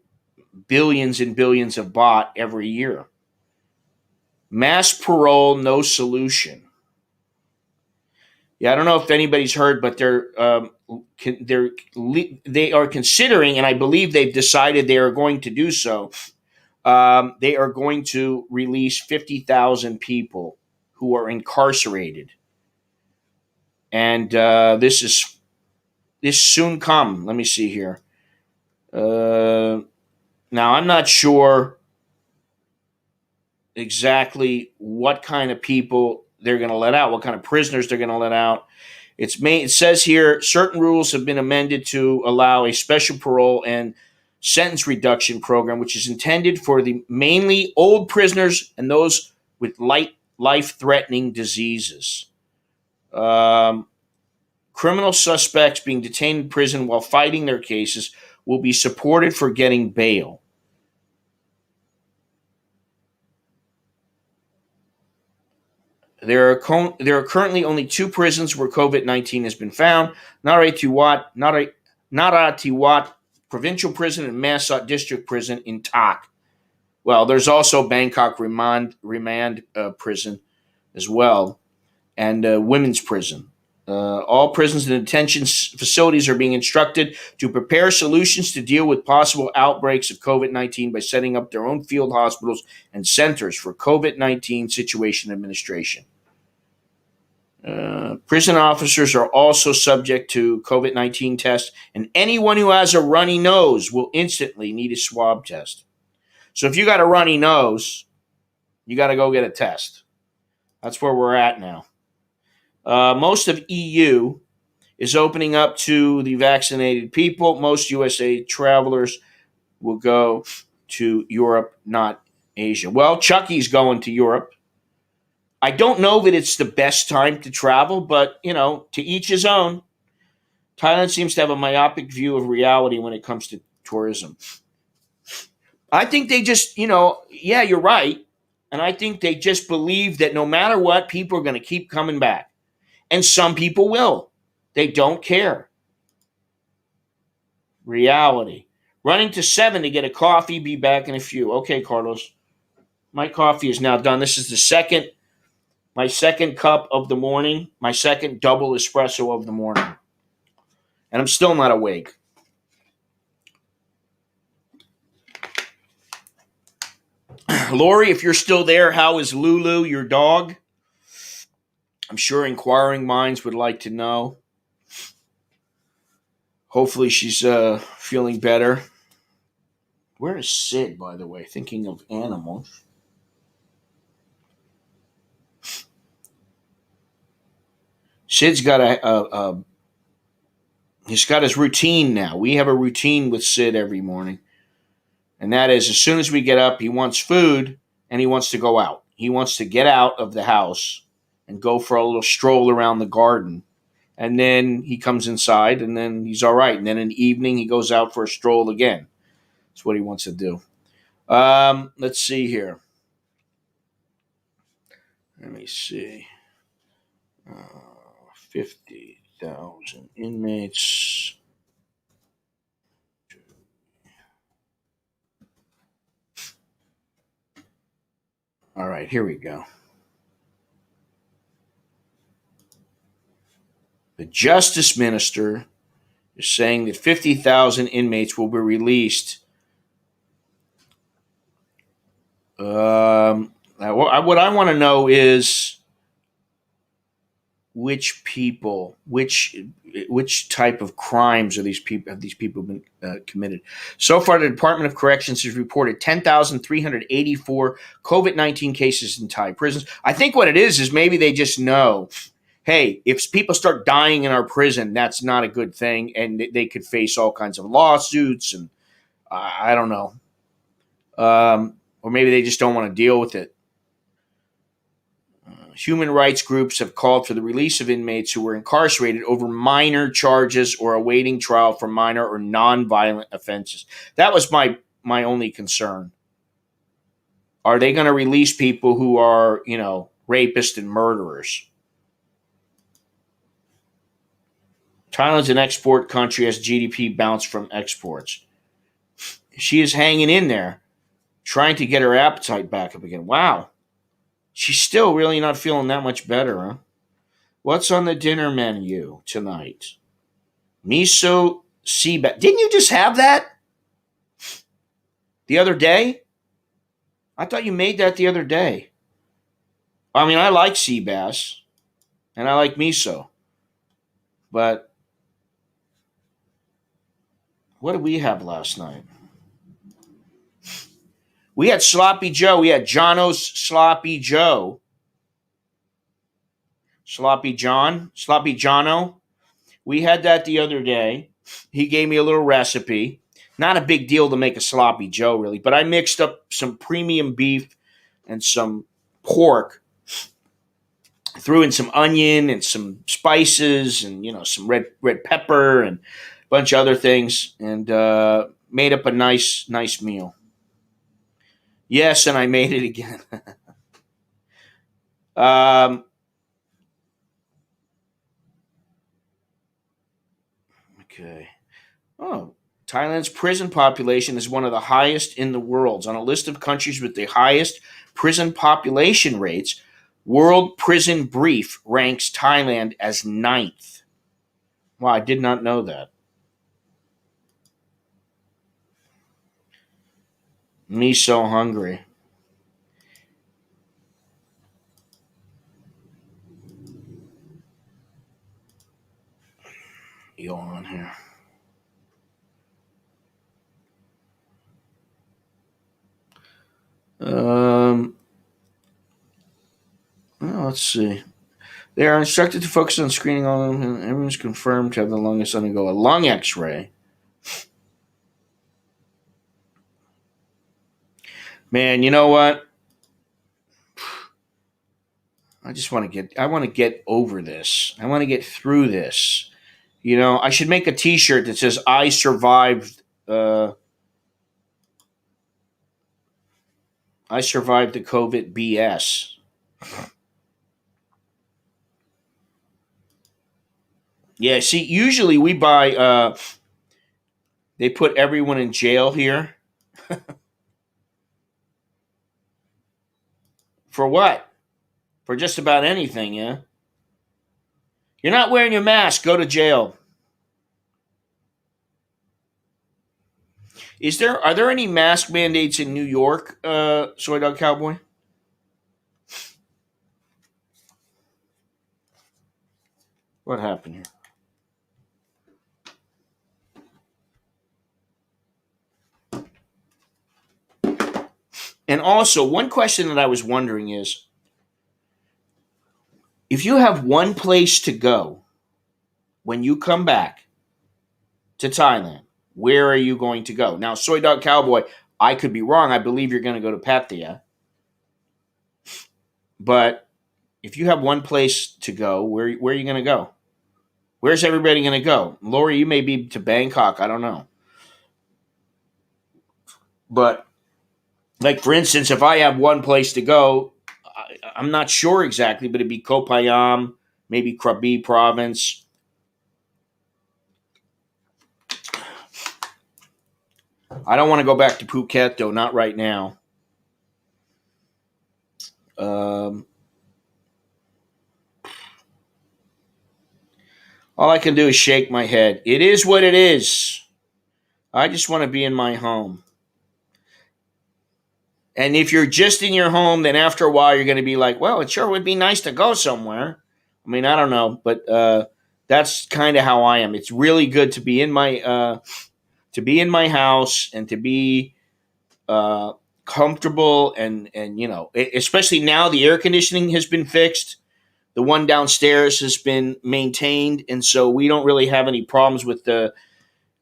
billions and billions of baht every year? Mass parole, no solution. Yeah, I don't know if anybody's heard, but they are considering, and I believe they've decided they are going to do so. They are going to release 50,000 people who are incarcerated, and this soon come. Let me see here. Now I'm not sure exactly what kind of people they're going to let out, what kind of prisoners they're going to let out. It says here, certain rules have been amended to allow a special parole and sentence reduction program, which is intended for the mainly old prisoners and those with light life-threatening diseases. Criminal suspects being detained in prison while fighting their cases will be supported for getting bail. There are currently only 2 prisons where COVID-19 has been found: Narathiwat Provincial Prison and Masot District Prison in Tak. Well, there's also Bangkok Remand Prison as well, and Women's Prison. All prisons and detention facilities are being instructed to prepare solutions to deal with possible outbreaks of COVID-19 by setting up their own field hospitals and centers for COVID-19 situation administration. Prison officers are also subject to COVID-19 tests, and anyone who has a runny nose will instantly need a swab test. So if you got a runny nose, you got to go get a test. That's where we're at now. Most of EU is opening up to the vaccinated people. Most USA travelers will go to Europe, not Asia. Well, Chucky's going to Europe. I don't know that it's the best time to travel, but, to each his own. Thailand seems to have a myopic view of reality when it comes to tourism. I think they just, yeah, you're right. And I think they just believe that no matter what, people are going to keep coming back. And some people will. They don't care. Reality. Running to 7 to get a coffee. Be back in a few. Okay, Carlos. My coffee is now done. This is my second cup of the morning, my second double espresso of the morning. And I'm still not awake. Lori, if you're still there, how is Lulu, your dog? I'm sure inquiring minds would like to know. Hopefully she's feeling better. Where is Sid, by the way? Thinking of animals. Sid's got he's got his routine now. We have a routine with Sid every morning. And that is, as soon as we get up, he wants food and he wants to go out. He wants to get out of the house and go for a little stroll around the garden. And then he comes inside and then he's all right. And then in the evening, he goes out for a stroll again. That's what he wants to do. Let's see here. Let me see. 50,000 inmates. All right, here we go. The justice minister is saying that 50,000 inmates will be released. What I want to know is which people, which type of crimes are these people have these people been committed? So far, the Department of Corrections has reported 10,384 COVID-19 cases in Thai prisons. I think what it is maybe they just know, hey, if people start dying in our prison, that's not a good thing, and they could face all kinds of lawsuits, and I don't know, or maybe they just don't want to deal with it. Human rights groups have called for the release of inmates who were incarcerated over minor charges or awaiting trial for minor or non-violent offenses. That was my only concern. Are they going to release people who are, rapists and murderers? Thailand's an export country as GDP bounced from exports. She is hanging in there, trying to get her appetite back up again. Wow. She's still really not feeling that much better, huh? What's on the dinner menu tonight? Miso sea bass. Didn't you just have that the other day? I thought you made that the other day. I mean, I like sea bass and I like miso, but what did we have last night? We had Sloppy Joe. We had Jono's Sloppy Joe. Sloppy John. Sloppy Jono. We had that the other day. He gave me a little recipe. Not a big deal to make a Sloppy Joe, really, but I mixed up some premium beef and some pork, threw in some onion and some spices and some red pepper and a bunch of other things, and made up a nice meal. Yes, and I made it again. um, okay. Oh, Thailand's prison population is one of the highest in the world. On a list of countries with the highest prison population rates, World Prison Brief ranks Thailand as ninth. Wow, I did not know that. Me so hungry. Yawn here. Um, well, let's see. They are instructed to focus on screening all of them, and everyone's confirmed to have the longest undergo a lung X-ray. Man, you know what? I want to get over this. I want to get through this. I should make a T-shirt that says "I survived." I survived the COVID BS. Yeah, see, usually we buy. They put everyone in jail here for what? For just about anything, yeah. You're not wearing your mask. Go to jail. Are there any mask mandates in New York, Soy Dog Cowboy? What happened here? And also, one question that I was wondering is, if you have one place to go when you come back to Thailand, where are you going to go? Now, Soy Dog Cowboy, I could be wrong. I believe you're going to go to Pattaya. But if you have one place to go, where are you going to go? Where's everybody going to go? Lori, you may be to Bangkok. I don't know. But, like, for instance, if I have one place to go, I'm not sure exactly, but it'd be Koh Payam, maybe Krabi province. I don't want to go back to Phuket, though, not right now. Um, all I can do is shake my head. It is what it is. I just want to be in my home. And if you're just in your home, then after a while, you're going to be like, well, it sure would be nice to go somewhere. I mean, I don't know, but that's kind of how I am. It's really good to be in my house and to be uh, comfortable and especially now the air conditioning has been fixed. The one downstairs has been maintained, and so we don't really have any problems with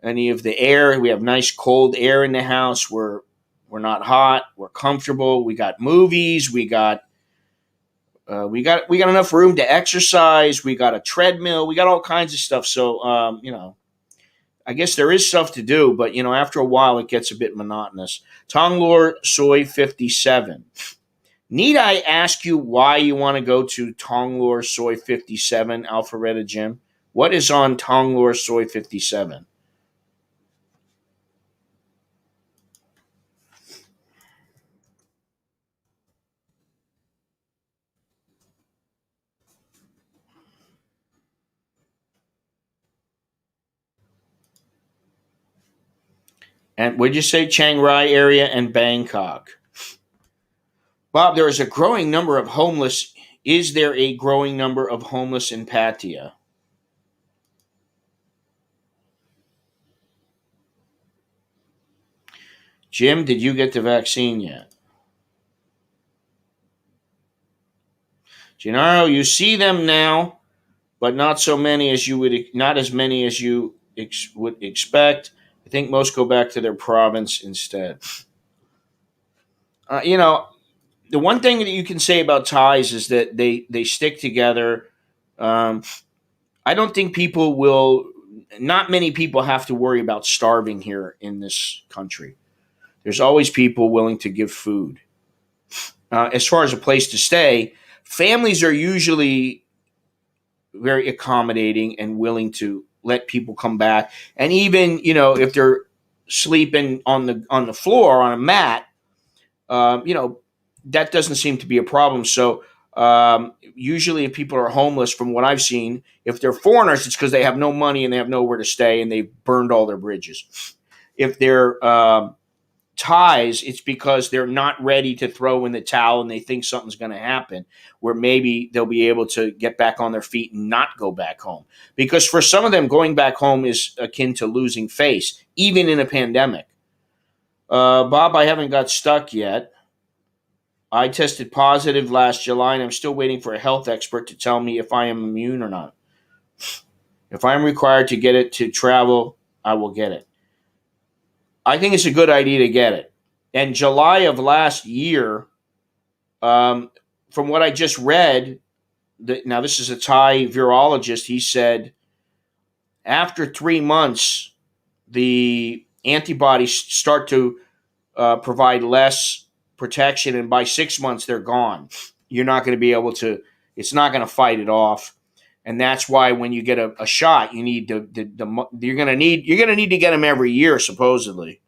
any of the air. We have nice cold air in the house. We're not hot. We're comfortable. We got movies. We got enough room to exercise. We got a treadmill. We got all kinds of stuff. So I guess there is stuff to do, but after a while it gets a bit monotonous. Tonglor Soy 57. Need I ask you why you want to go to Tonglor Soy 57, Alpharetta Jim? What is on Tonglor Soy 57? And would you say Chiang Rai area and Bangkok? Bob, there is a growing number of homeless. Is there a growing number of homeless in Pattaya? Jim, did you get the vaccine yet? Gennaro, you see them now, but not as many as you would expect. I think most go back to their province instead. Uh, you know, the one thing that you can say about Thais is that they stick together. Um, I don't think people will. Not many people have to worry about starving here in this country. There's always people willing to give food. As far as a place to stay, families are usually very accommodating and willing to let people come back. And even if they're sleeping on the floor on a mat, that doesn't seem to be a problem. So usually, if people are homeless, from what I've seen, if they're foreigners, it's because they have no money and they have nowhere to stay and they've burned all their bridges. If they're Thais, it's because they're not ready to throw in the towel and they think something's going to happen, where maybe they'll be able to get back on their feet and not go back home. Because for some of them, going back home is akin to losing face, even in a pandemic. Bob, I haven't got stuck yet. I tested positive last July and I'm still waiting for a health expert to tell me if I am immune or not. If I am required to get it to travel, I will get it. I think it's a good idea to get it. And July of last year, um, from what I just read, now this is a Thai virologist. He said after 3 months, the antibodies start to provide less protection, and by 6 months, they're gone. You're not going to be able to. It's not going to fight it off. and that's why when you get a shot, you need you're gonna need to get them every year supposedly.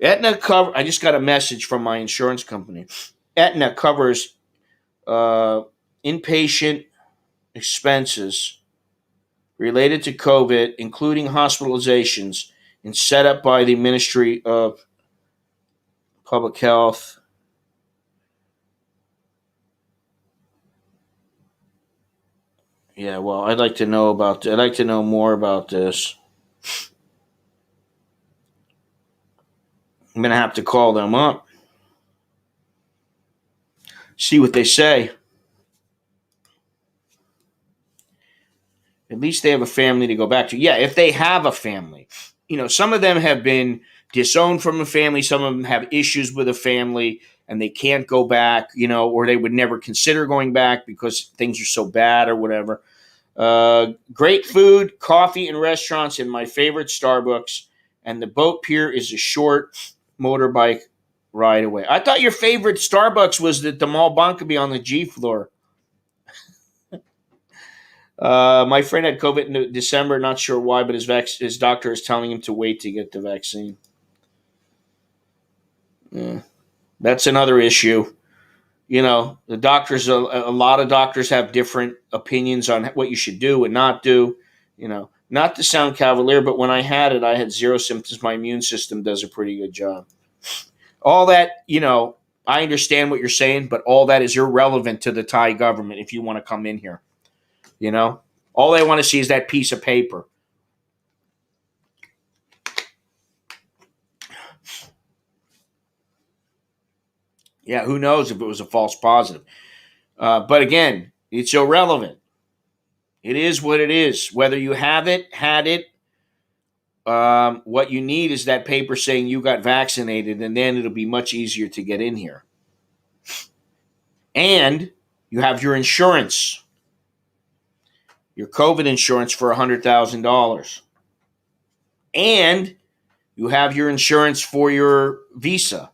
Aetna cover. I just got a message from my insurance company. Aetna covers uh, inpatient expenses related to COVID, including hospitalizations, and set up by the Ministry of Public Health. Yeah, well, I'd like to know about. I'd like to know more about this. I'm gonna have to call them up, see what they say. At least they have a family to go back to. Yeah, if they have a family. Some of them have been disowned from a family. Some of them have issues with a family and they can't go back, or they would never consider going back because things are so bad or whatever. Great food, coffee, and restaurants in my favorite Starbucks. And the boat pier is a short motorbike ride away. I thought your favorite Starbucks was at the Mall Bankaby on the G floor. My friend had COVID in December, not sure why, but his doctor is telling him to wait to get the vaccine. Yeah, that's another issue. The doctors, a lot of doctors have different opinions on what you should do and not do. Not to sound cavalier, but when I had it, I had zero symptoms. My immune system does a pretty good job. All that, I understand what you're saying, but all that is irrelevant to the Thai government if you want to come in here. All they want to see is that piece of paper. Yeah, who knows if it was a false positive. But again, it's irrelevant. It is what it is. Whether you have it, had it, what you need is that paper saying you got vaccinated, and then it'll be much easier to get in here. And you have your insurance, your COVID insurance for $100,000. And you have your insurance for your visa,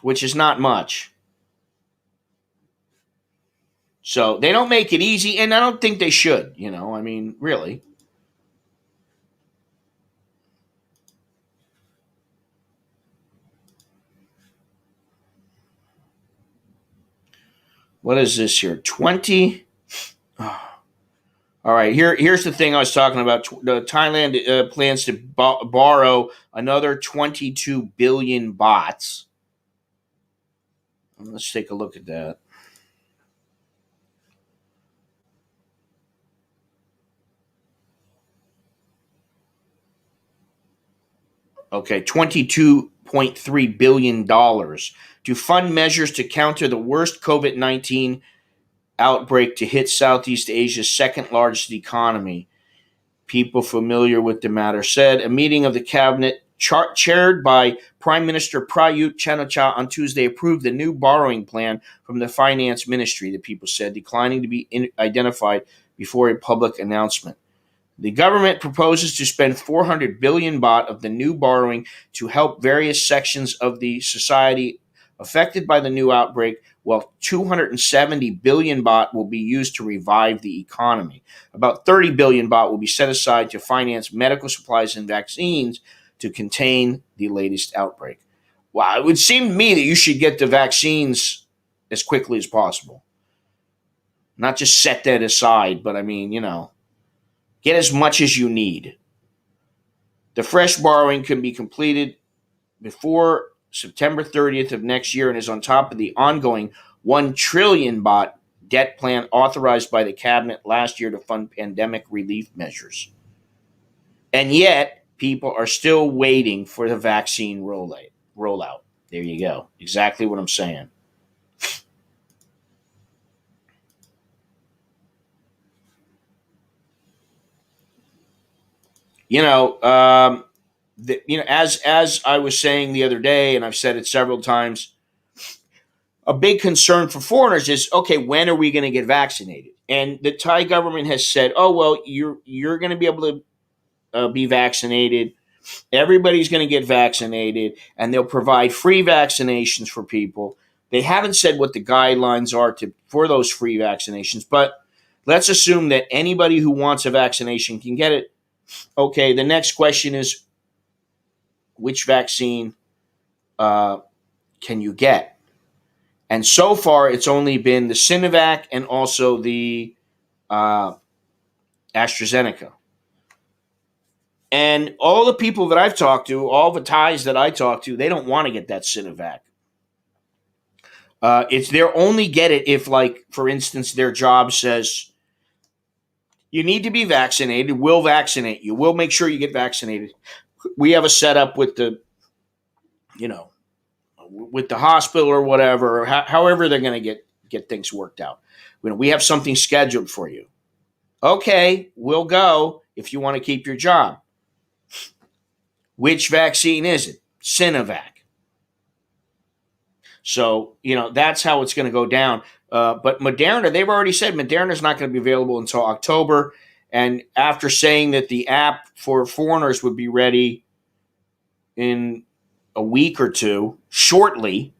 which is not much. So they don't make it easy, and I don't think they should, really. What is this here? 20? Oh. All right, here's the thing I was talking about. Thailand plans to borrow another 22 billion bahts. Let's take a look at that. Okay, $22.3 billion to fund measures to counter the worst COVID-19 outbreak to hit Southeast Asia's second largest economy. People familiar with the matter said. A meeting of the cabinet chaired by Prime Minister Prayut Chan-o-cha on Tuesday approved the new borrowing plan from the finance ministry, the people said, declining to be identified before a public announcement. The government proposes to spend 400 billion baht of the new borrowing to help various sections of the society affected by the new outbreak, while 270 billion baht will be used to revive the economy. About 30 billion baht will be set aside to finance medical supplies and vaccines to contain the latest outbreak. Well, it would seem to me that you should get the vaccines as quickly as possible. Not just set that aside, but get as much as you need. The fresh borrowing can be completed before September 30th of next year and is on top of the ongoing 1 trillion baht debt plan authorized by the cabinet last year to fund pandemic relief measures. And yet, people are still waiting for the vaccine rollout. There you go. Exactly what I'm saying. As I was saying the other day, and I've said it several times, a big concern for foreigners is, okay, when are we going to get vaccinated? And the Thai government has said, oh well, you're going to be able to be vaccinated. Everybody's going to get vaccinated, and they'll provide free vaccinations for people. They haven't said what the guidelines are for those free vaccinations, but let's assume that anybody who wants a vaccination can get it. Okay, the next question is, which vaccine can you get? And so far, it's only been the Sinovac and also the uh, AstraZeneca. And all the people that I've talked to, all the Thais that I talk to, they don't want to get that Sinovac. It's they'll only get it if, like, for instance, their job says you need to be vaccinated. We'll vaccinate you. We'll make sure you get vaccinated. We have a setup with the, you know, with the hospital or whatever, or however they're going to get things worked out. We have something scheduled for you. Okay, we'll go if you want to keep your job. Which vaccine is it? Sinovac. So, that's how it's going to go down. But Moderna, they've already said Moderna is not going to be available until October. And after saying that the app for foreigners would be ready in a week or two, shortly,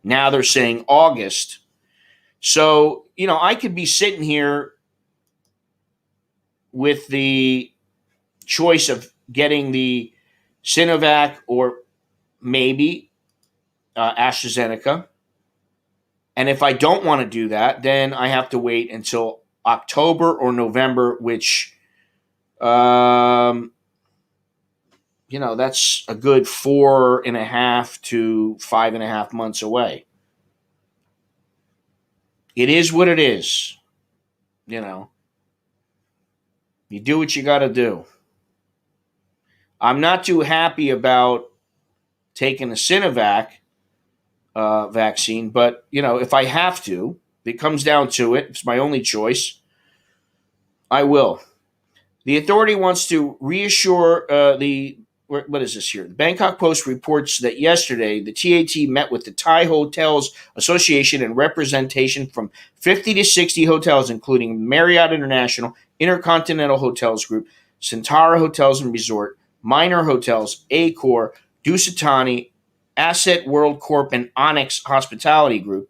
now they're saying August. So, I could be sitting here with the choice of getting the Sinovac or maybe AstraZeneca. And if I don't want to do that, then I have to wait until October or November, which, that's a good 4.5 to 5.5 months away. It is what it is. You do what you got to do. I'm not too happy about taking a Sinovac vaccine, but, if I have to, if it comes down to it, it's my only choice, I will. The authority wants to reassure what is this here? The Bangkok Post reports that yesterday the TAT met with the Thai Hotels Association and representation from 50 to 60 hotels, including Marriott International, Intercontinental Hotels Group, Centara Hotels and Resort, Minor Hotels, Accor, Dusitani, Asset World Corp, and Onyx Hospitality Group.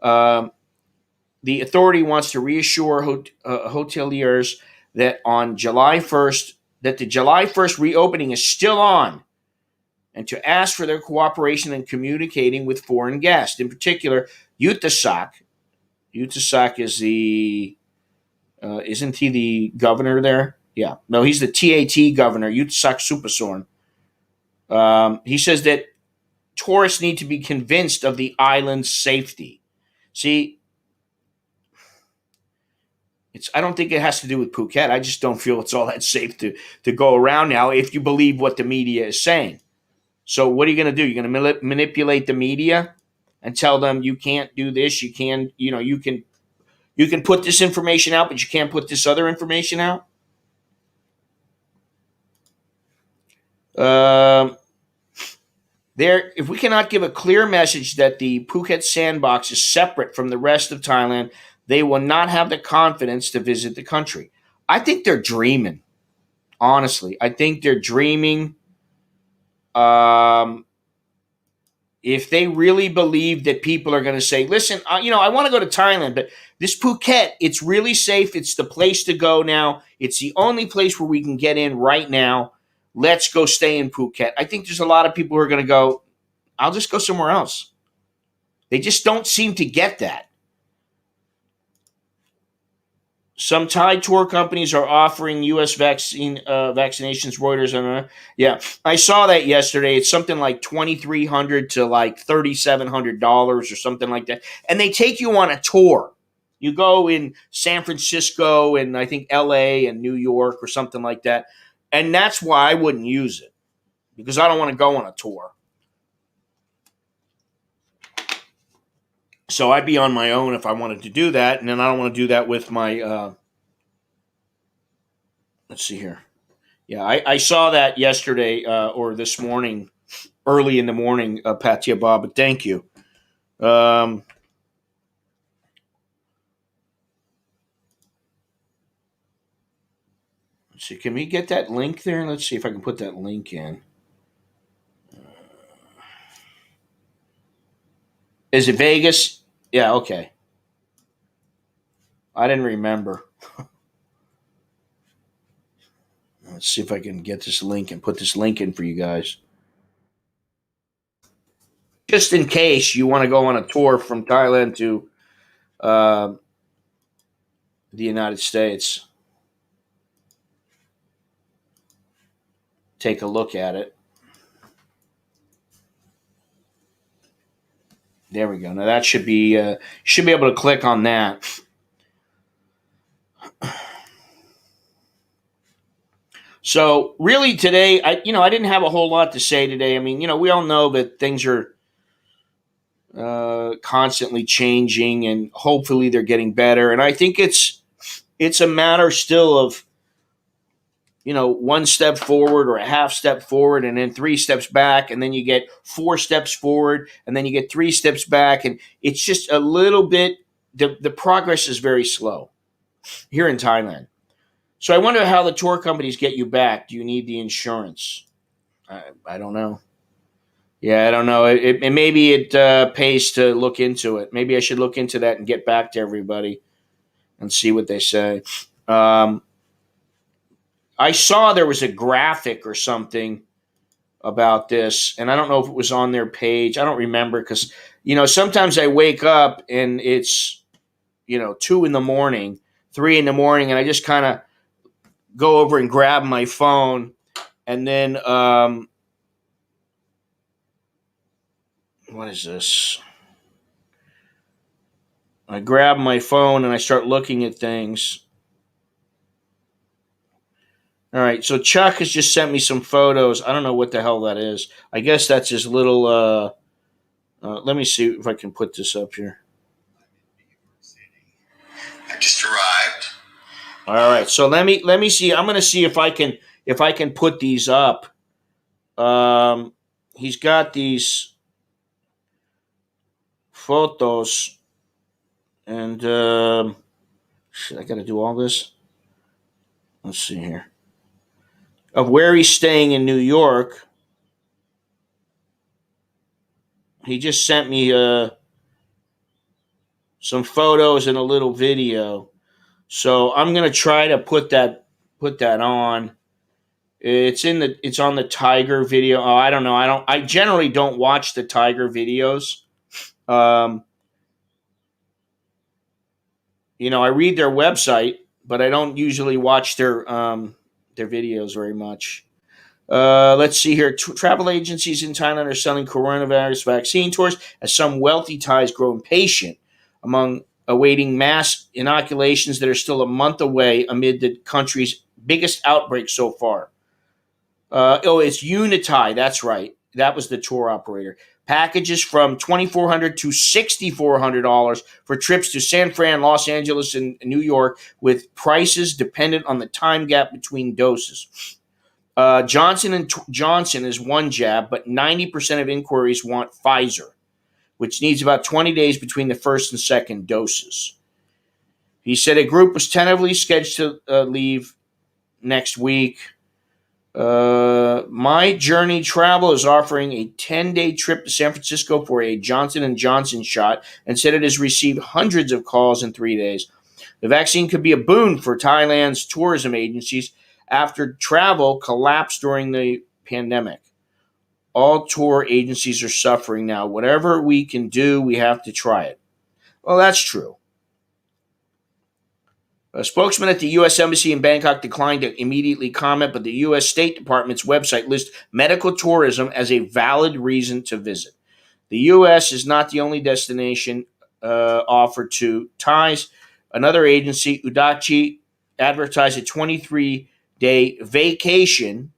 The authority wants to reassure hoteliers that on July 1st, that the July 1st reopening is still on, and to ask for their cooperation in communicating with foreign guests. In particular, Yutesak. Yutesak is isn't he the governor there? Yeah. No, he's the TAT governor, Yutesak Supasorn. He says that tourists need to be convinced of the island's safety. See, I don't think it has to do with Phuket. I just don't feel it's all that safe to go around now if you believe what the media is saying. So what are you going to do? You're going to manipulate the media and tell them you can't do this. You can put this information out, but you can't put this other information out. If we cannot give a clear message that the Phuket sandbox is separate from the rest of Thailand, they will not have the confidence to visit the country. I think they're dreaming. Honestly, I think they're dreaming. If they really believe that people are going to say, listen, I want to go to Thailand, but this Phuket, it's really safe. It's the place to go now. It's the only place where we can get in right now. Let's go stay in Phuket. I think there's a lot of people who are going to go, I'll just go somewhere else. They just don't seem to get that. Some Thai tour companies are offering U.S. vaccinations. Reuters, yeah, I saw that yesterday. It's something like $2,300 to like $3,700 or something like that, and they take you on a tour. You go in San Francisco and I think L.A. and New York or something like that, and that's why I wouldn't use it because I don't want to go on a tour. So I'd be on my own if I wanted to do that, and then I don't want to do that with my. Let's see here. Yeah, I saw that yesterday or this morning, early in the morning, Patya Bob. But thank you. Let's see. Can we get that link there? Let's see if I can put that link in. Is it Vegas? Yeah, okay. I didn't remember. Let's see if I can get this link and put this link in for you guys. Just in case you want to go on a tour from Thailand to uh, the United States, take a look at it. There we go. Now that should be able to click on that. So really today, I didn't have a whole lot to say today. I mean, we all know that things are constantly changing, and hopefully they're getting better. And I think it's a matter still of one step forward or a half step forward, and then three steps back, and then you get four steps forward, and then you get three steps back, and it's just a little bit. The progress is very slow here in Thailand. So I wonder how the tour companies get you back. Do you need the insurance? I don't know. Yeah, I don't know. Maybe it pays to look into it. Maybe I should look into that and get back to everybody and see what they say. Um, I saw there was a graphic or something about this, and I don't know if it was on their page. I don't remember because sometimes I wake up and it's 2 in the morning, 3 in the morning, and I just kind of go over and grab my phone, and then what is this? I grab my phone and I start looking at things. All right, so Chuck has just sent me some photos. I don't know what the hell that is. I guess that's his little. Let me see if I can put this up here. I just arrived. All right, so let me see. I'm going to see if I can put these up. He's got these photos, and shit, I got to do all this. Let's see here. Of where he's staying in New York. He just sent me some photos and a little video. So I'm gonna try to put that on. It's on the tiger video. Oh, I don't know. I generally don't watch the tiger videos. Um, I read their website, but I don't usually watch their videos very much. Let's see here. Travel agencies in Thailand are selling coronavirus vaccine tours as some wealthy Thais grow impatient among awaiting mass inoculations that are still a month away amid the country's biggest outbreak so far. It's Unitai. That's right. That was the tour operator. Packages from $2,400 to $6,400 for trips to San Fran, Los Angeles, and New York, with prices dependent on the time gap between doses. Johnson & Johnson is one jab, but 90% of inquiries want Pfizer, which needs about 20 days between the first and second doses. He said a group was tentatively scheduled to leave next week. My Journey Travel is offering a 10-day trip to San Francisco for a Johnson & Johnson shot and said it has received hundreds of calls in 3 days. The vaccine could be a boon for Thailand's tourism agencies after travel collapsed during the pandemic. All tour agencies are suffering now. Whatever we can do, we have to try it. Well, that's true. A spokesman at the U.S. Embassy in Bangkok declined to immediately comment, but the U.S. State Department's website lists medical tourism as a valid reason to visit. The U.S. is not the only destination offered to Thais. Another agency, Udachi, advertised a 23-day vacation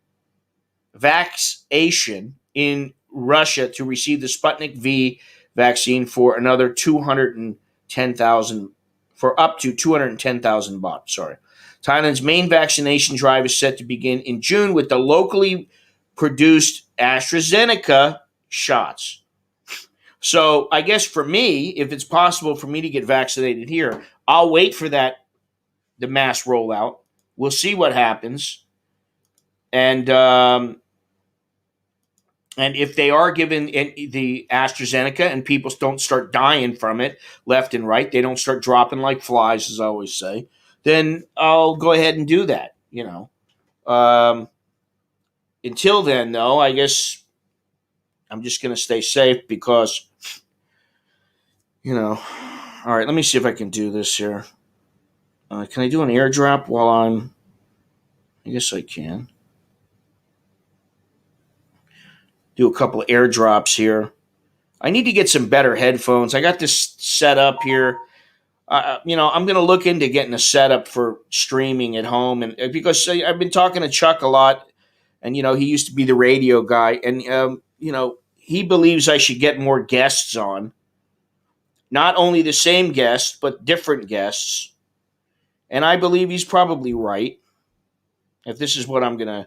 in Russia to receive the Sputnik V vaccine for another 210,000 for up to 210,000 baht. Sorry. Thailand's main vaccination drive is set to begin in June with the locally produced AstraZeneca shots. So I guess for me, if it's possible for me to get vaccinated here, I'll wait for the mass rollout. We'll see what happens. And And if they are given the AstraZeneca and people don't start dying from it left and right, they don't start dropping like flies, as I always say, then I'll go ahead and do that. Until then, though, I guess I'm just going to stay safe because, all right, let me see if I can do this here. Can I do an airdrop while I guess I can. Do a couple of airdrops here. I need to get some better headphones. I got this set up here. I'm going to look into getting a setup for streaming at home, and because I've been talking to Chuck a lot, and he used to be the radio guy, and he believes I should get more guests on, not only the same guests but different guests, and I believe he's probably right. If this is what I'm going to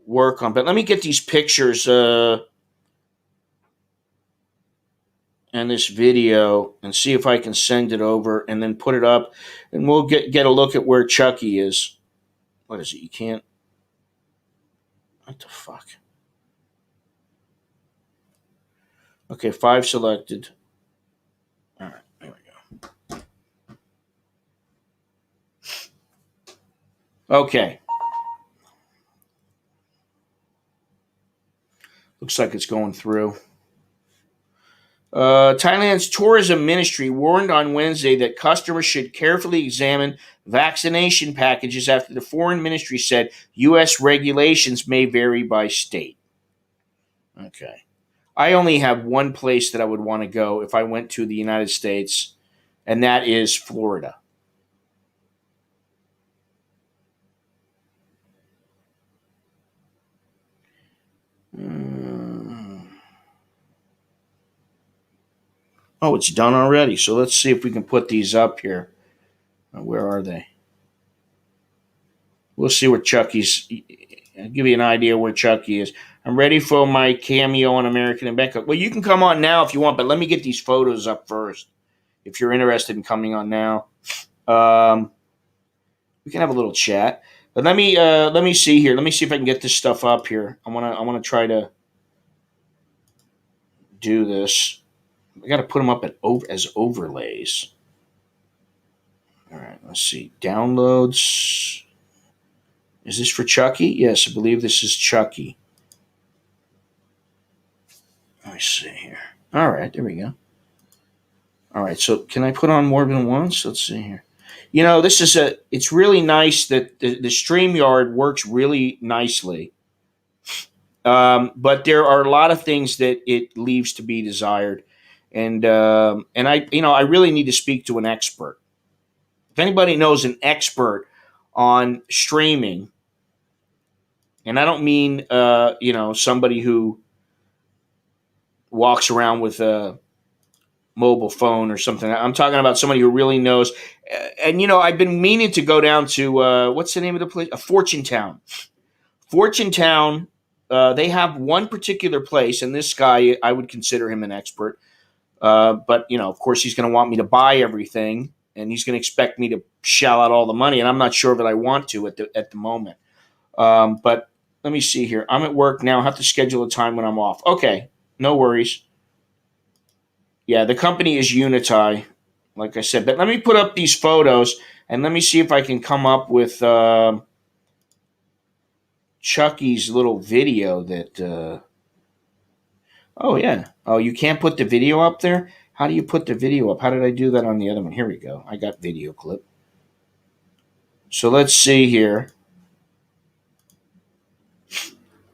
work on, but let me get these pictures and this video and see if I can send it over and then put it up, and we'll get a look at where Chucky is. What is it? You can't. What the fuck? Okay, 5 selected. All right, there we go. Okay. Looks like it's going through. Thailand's tourism ministry warned on Wednesday that customers should carefully examine vaccination packages after the foreign ministry said U.S. regulations may vary by state. Okay. I only have one place that I would want to go if I went to the United States, and that is Florida. Oh, it's done already. So let's see if we can put these up here. Where are they? We'll see where Chucky's. I'll give you an idea where Chucky is. I'm ready for my cameo on American in Bangkok. Well, you can come on now if you want, but let me get these photos up first. If you're interested in coming on now, we can have a little chat. But let me see here. Let me see if I can get this stuff up here. I wanna try to do this. I got to put them up as overlays. All right, let's see. Downloads. Is this for Chucky? Yes, I believe this is Chucky. Let me see here. All right, there we go. All right, so can I put on more than once? Let's see here. It's really nice that the StreamYard works really nicely. But there are a lot of things that it leaves to be desired. And I really need to speak to an expert. If anybody knows an expert on streaming, and I don't mean somebody who walks around with a mobile phone or something. I'm talking about somebody who really knows. And I've been meaning to go down to what's the name of the place? Fortune Town. Fortune Town. They have one particular place, and this guy, I would consider him an expert. But of course, he's going to want me to buy everything, and he's going to expect me to shell out all the money, and I'm not sure that I want to at the moment. But let me see here. I'm at work now. I have to schedule a time when I'm off. Okay, no worries. Yeah, the company is Unity, like I said. But let me put up these photos, and let me see if I can come up with Chucky's little video that... Oh, yeah. Oh, you can't put the video up there? How do you put the video up? How did I do that on the other one? Here we go. I got video clip. So let's see here.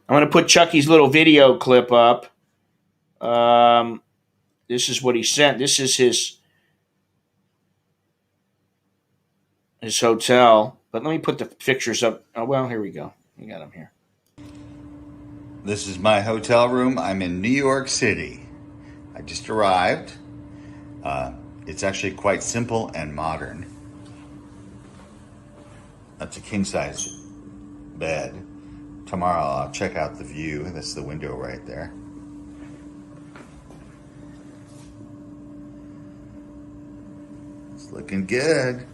I'm going to put Chucky's little video clip up. This is what he sent. This is his hotel. But let me put the pictures up. Oh, well, here we go. We got him here. This is my hotel room. I'm in New York City. I just arrived. It's actually quite simple and modern. That's a king-size bed. Tomorrow I'll check out the view. That's the window right there. It's looking good.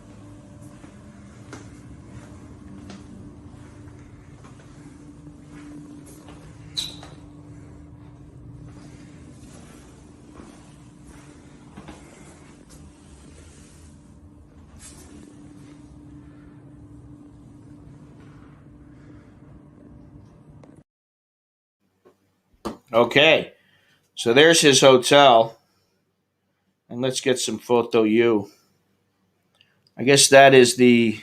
Okay, so there's his hotel, and let's get some photo you. I guess that is the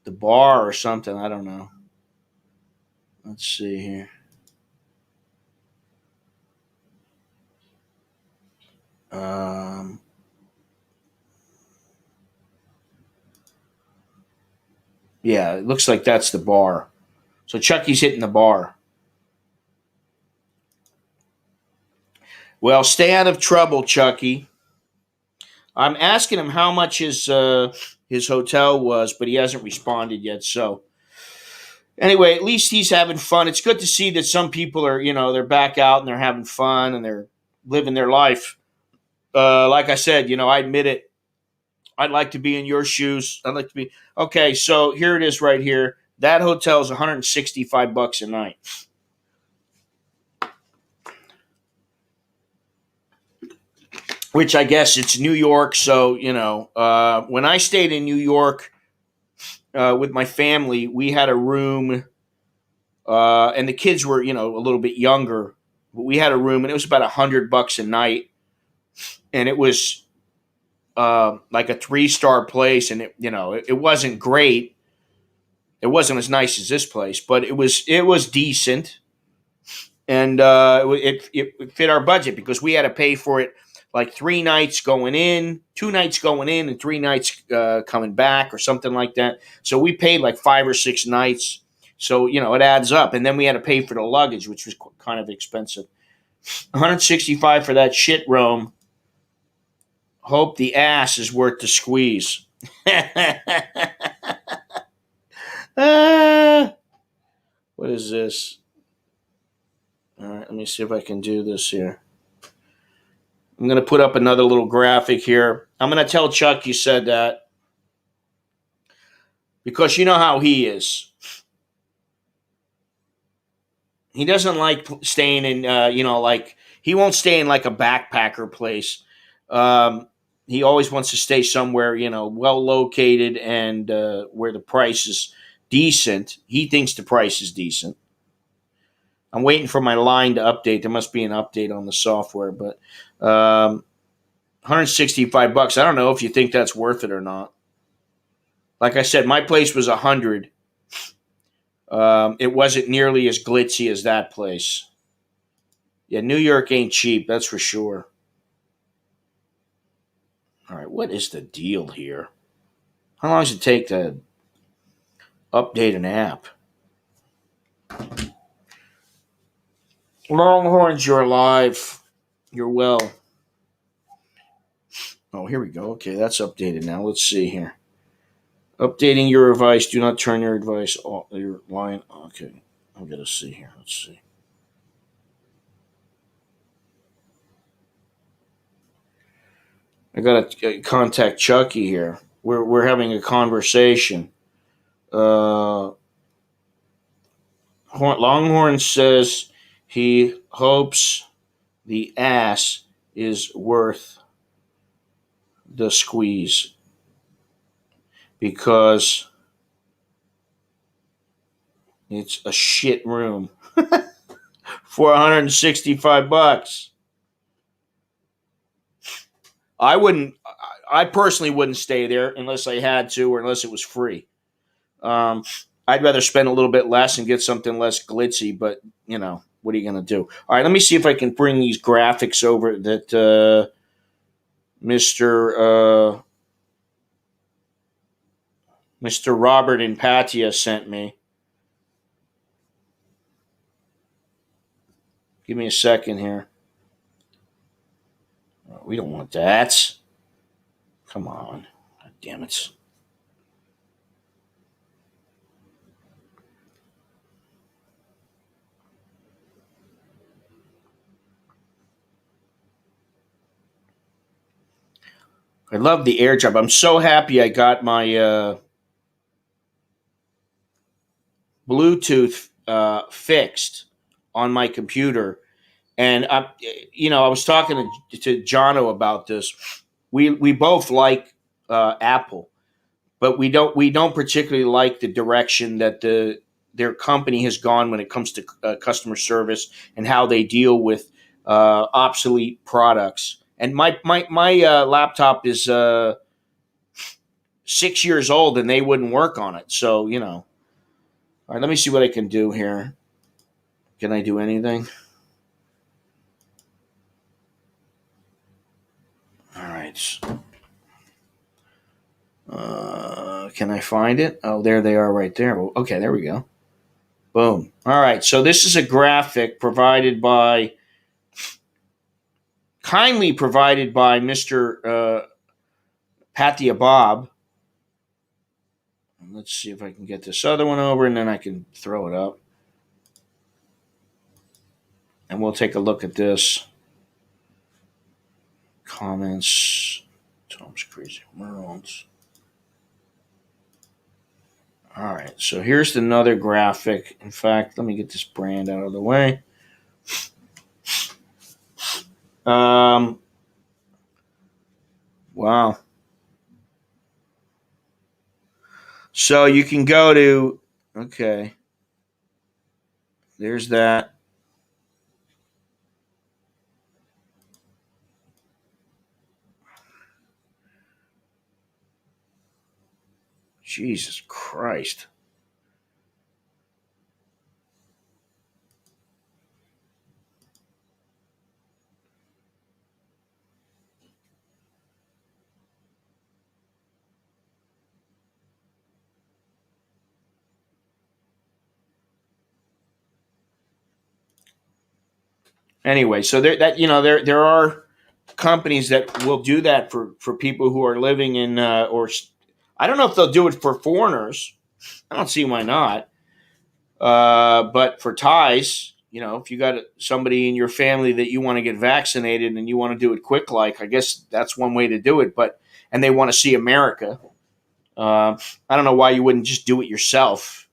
bar or something. I don't know. Let's see here. Um, yeah, it looks like that's the bar. So Chucky's hitting the bar. Well, stay out of trouble, Chucky. I'm asking him how much his hotel was, but he hasn't responded yet. So anyway, at least he's having fun. It's good to see that some people are, they're back out and they're having fun and they're living their life. Like I said, I admit it. I'd like to be in your shoes. I'd like to be okay. So here it is, right here. That hotel is $165 a night. Which I guess it's New York. So when I stayed in New York with my family, we had a room, and the kids were a little bit younger. But we had a room, and it was about $100 a night, and it was like a 3-star place, and it wasn't great. It wasn't as nice as this place, but it was decent, and it fit our budget because we had to pay for it like 3 nights going in, 2 nights going in, and 3 nights coming back, or something like that. So we paid like 5 or 6 nights. So it adds up, and then we had to pay for the luggage, which was kind of expensive. 165 for that shit room. Hope the ass is worth the squeeze. What is this? All right, let me see if I can do this here. I'm going to put up another little graphic here. I'm going to tell Chuck you said that because you know how he is. He doesn't like staying in, like he won't stay in like a backpacker place. He always wants to stay somewhere, well located and where the price is decent. He thinks the price is decent. I'm waiting for my line to update. There must be an update on the software, but $165. I don't know if you think that's worth it or not. Like I said, my place was 100. It wasn't nearly as glitzy as that place. Yeah, New York ain't cheap, that's for sure. All right, what is the deal here? How long does it take to update an app? Longhorns, you're alive. You're well. Oh, here we go. Okay, that's updated now. Let's see here. Updating your device. Do not turn your device off. Your line. Okay, I'm gonna see here. Let's see. I gotta contact Chucky here. We're having a conversation. Longhorn says he hopes the ass is worth the squeeze because it's a shit room for $165. I wouldn't. I personally wouldn't stay there unless I had to, or unless it was free. Um, I'd rather spend a little bit less and get something less glitzy. But what are you going to do? All right, let me see if I can bring these graphics over that Mr. Robert in Patia sent me. Give me a second here. We don't want that. Come on. God damn it. I love the airdrop. I'm so happy I got my Bluetooth fixed on my computer. And I was talking to Jono about this. We both like Apple, but we don't particularly like the direction that the their company has gone when it comes to customer service and how they deal with obsolete products. And my laptop is 6 years old, and they wouldn't work on it. So all right, let me see what I can do here. Can I do anything? All right. Can I find it? Oh, there they are right there. Okay, there we go. Boom. All right. So this is a graphic kindly provided by Mr. Patia Bob. Let's see if I can get this other one over, and then I can throw it up. And we'll take a look at this. Comments. Tom's Crazy Worlds. All right, so here's another graphic. In fact, let me get this brand out of the way. Wow. So you can go to, okay, there's that. Jesus Christ. Anyway, so there are companies that will do that for people who are living in or I don't know if they'll do it for foreigners. I don't see why not. But for Thais, if you got somebody in your family that you want to get vaccinated and you want to do it quick, like I guess that's one way to do it. And they want to see America. I don't know why you wouldn't just do it yourself.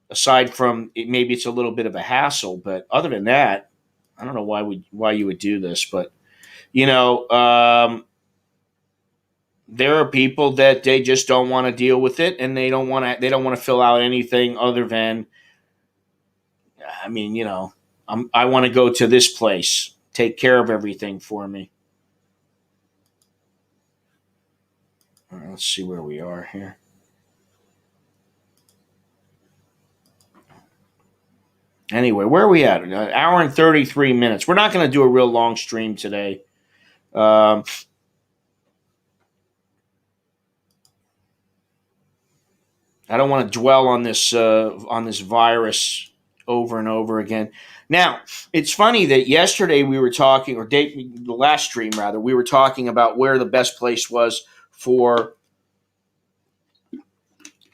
Aside from maybe it's a little bit of a hassle, but other than that, I don't know why you would do this. But there are people that they just don't want to deal with it, and they don't want to fill out anything other than, I want to go to this place, take care of everything for me. All right, let's see where we are here. Anyway, where are we at? An hour and 33 minutes. We're not going to do a real long stream today. I don't want to dwell on this virus over and over again. Now, it's funny that yesterday we were talking, or the last stream rather, we were talking about where the best place was for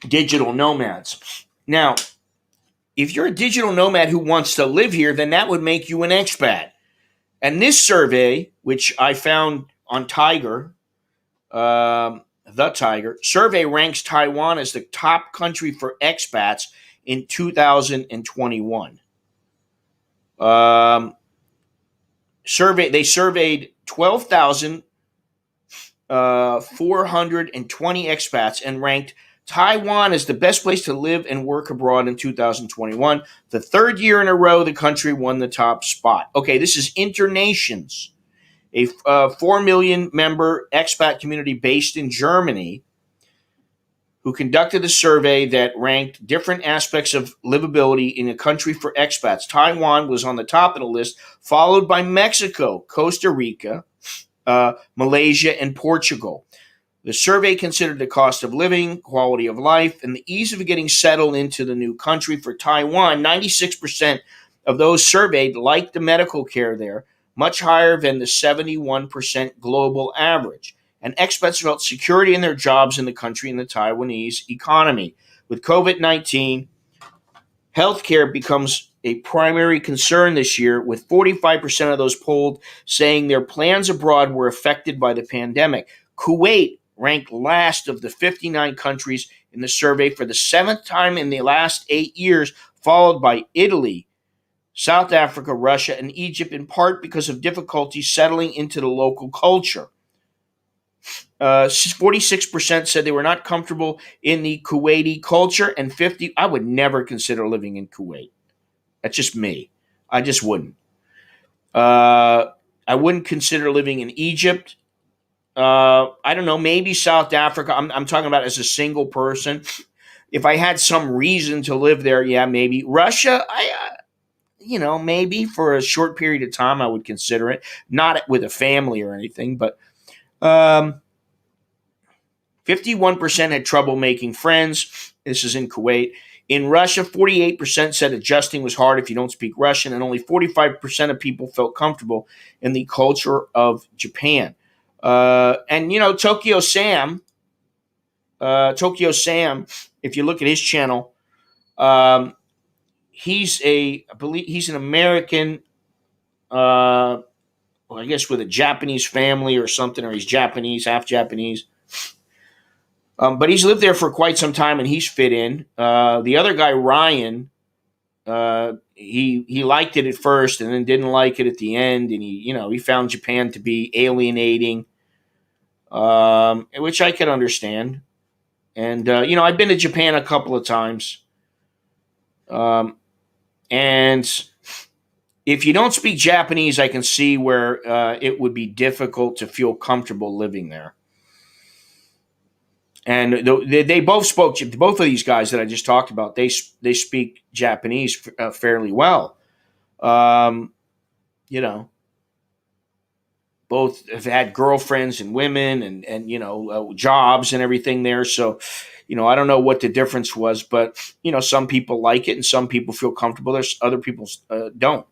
digital nomads. Now, if you're a digital nomad who wants to live here, then that would make you an expat. And this survey, which I found on Tiger, the Tiger survey, ranks Taiwan as the top country for expats in 2021. They surveyed 12,420 expats and ranked Taiwan is the best place to live and work abroad in 2021. The third year in a row, the country won the top spot. Okay, this is Internations, a 4 million member expat community based in Germany, who conducted a survey that ranked different aspects of livability in a country for expats. Taiwan was on the top of the list, followed by Mexico, Costa Rica, Malaysia, and Portugal. The survey considered the cost of living, quality of life, and the ease of getting settled into the new country. For Taiwan, 96% of those surveyed liked the medical care there, much higher than the 71% global average. And expats felt security in their jobs in the country and the Taiwanese economy. With COVID-19, healthcare becomes a primary concern this year, with 45% of those polled saying their plans abroad were affected by the pandemic. Kuwait ranked last of the 59 countries in the survey for the seventh time in the last 8 years, followed by Italy, South Africa, Russia, and Egypt, in part because of difficulty settling into the local culture. 46% said they were not comfortable in the Kuwaiti culture, and 50. I would never consider living in Kuwait. That's just me. I just wouldn't. Uh, I wouldn't consider living in Egypt. I don't know, maybe South Africa. I'm talking about as a single person. If I had some reason to live there, yeah, maybe Russia. Maybe for a short period of time, I would consider it. Not with a family or anything, but um, 51% had trouble making friends. This is in Kuwait. In Russia, 48% said adjusting was hard if you don't speak Russian, and only 45% of people felt comfortable in the culture of Japan. And Tokyo Sam, if you look at his channel, um, I believe he's an American, well, I guess with a Japanese family or something, or he's Japanese, half Japanese. But he's lived there for quite some time and he's fit in. The other guy, Ryan, he liked it at first and then didn't like it at the end, and he found Japan to be alienating, which I can understand. And I've been to Japan a couple of times, um, and if you don't speak Japanese, I can see where it would be difficult to feel comfortable living there. And they both spoke. Both of these guys that I just talked about, they speak Japanese fairly well. Um, you know, both have had girlfriends and women and jobs and everything there. So, I don't know what the difference was, but some people like it and some people feel comfortable. There's other people don't.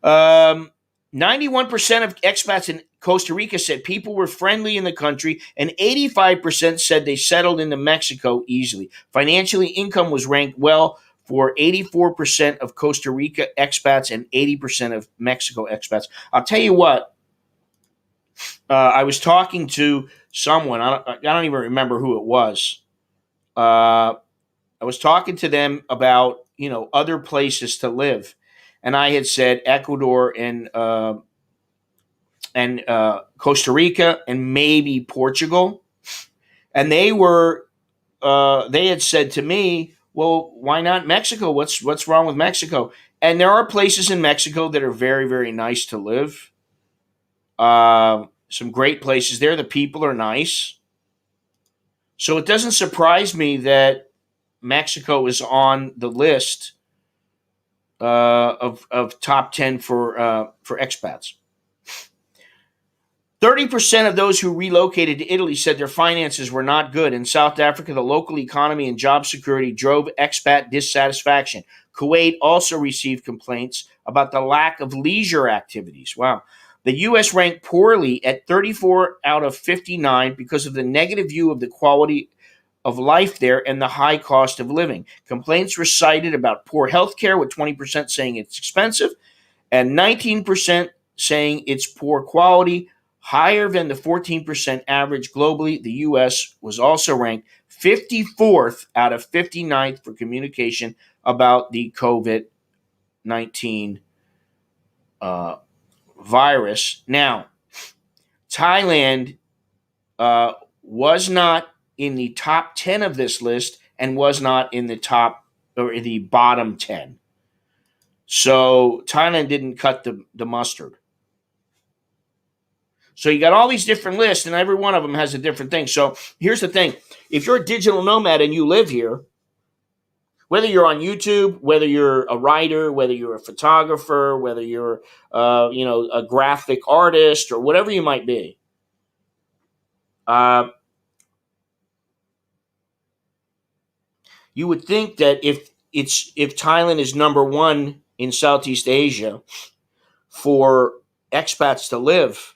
Um, 91% of expats in Costa Rica said people were friendly in the country, and 85% said they settled into Mexico easily. Financially, income was ranked well for 84% of Costa Rica expats and 80% of Mexico expats. I'll tell you what, I was talking to someone, I don't even remember who it was. I was talking to them about, other places to live. And I had said Ecuador and Costa Rica and maybe Portugal, and they had said to me, "Well, why not Mexico? What's wrong with Mexico?" And there are places in Mexico that are very very nice to live. Some great places there. The people are nice, so it doesn't surprise me that Mexico is on the list of top 10 for expats. 30% of those who relocated to Italy said their finances were not good. In South Africa, the local economy and job security drove expat dissatisfaction. Kuwait also received complaints about the lack of leisure activities. Wow. The U.S. ranked poorly at 34 out of 59 because of the negative view of the quality of life there and the high cost of living. Complaints were cited about poor health care, with 20% saying it's expensive and 19% saying it's poor quality, higher than the 14% average globally. The U.S. was also ranked 54th out of 59th for communication about the COVID-19 virus. Now, Thailand was not in the top 10 of this list and was not in the top or the bottom 10. So Thailand didn't cut the mustard. So you got all these different lists, and every one of them has a different thing. So here's the thing. If you're a digital nomad and you live here, whether you're on YouTube, whether you're a writer, whether you're a photographer, whether you're a graphic artist or whatever you might be, you would think that if Thailand is number one in Southeast Asia for expats to live,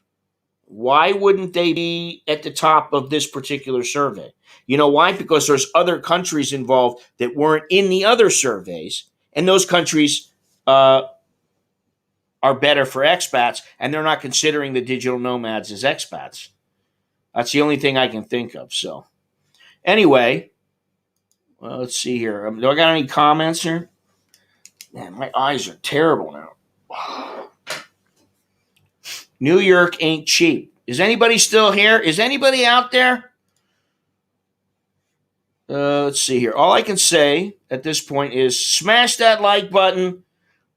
why wouldn't they be at the top of this particular survey? You know why? Because there's other countries involved that weren't in the other surveys, and those countries are better for expats, and they're not considering the digital nomads as expats. That's the only thing I can think of. So, anyway, well, let's see here. Do I got any comments here? Man, my eyes are terrible now. New York ain't cheap. Is anybody still here? Is anybody out there? Let's see here. All I can say at this point is smash that like button.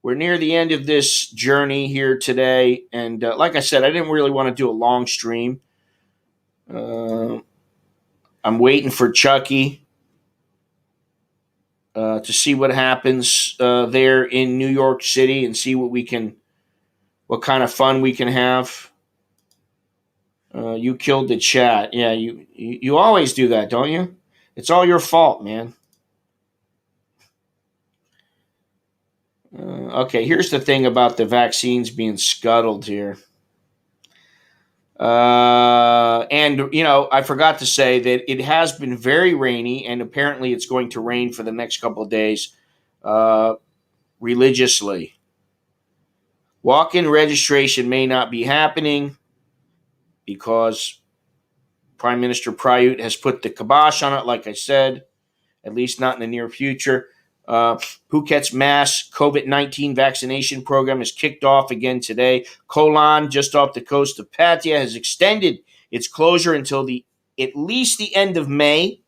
We're near the end of this journey here today. And like I said, I didn't really want to do a long stream. Uh, I'm waiting for Chucky to see what happens there in New York City and see what kind of fun we can have. You killed the chat. Yeah, you always do that, don't you? It's all your fault, man. Okay, here's the thing about the vaccines being scuttled here. And, I forgot to say that it has been very rainy, and apparently it's going to rain for the next couple of days religiously. Walk-in registration may not be happening because Prime Minister Prayut has put the kibosh on it, like I said, at least not in the near future. Phuket's mass COVID-19 vaccination program is kicked off again today. Koh Lan, just off the coast of Pattaya, has extended its closure until at least the end of May.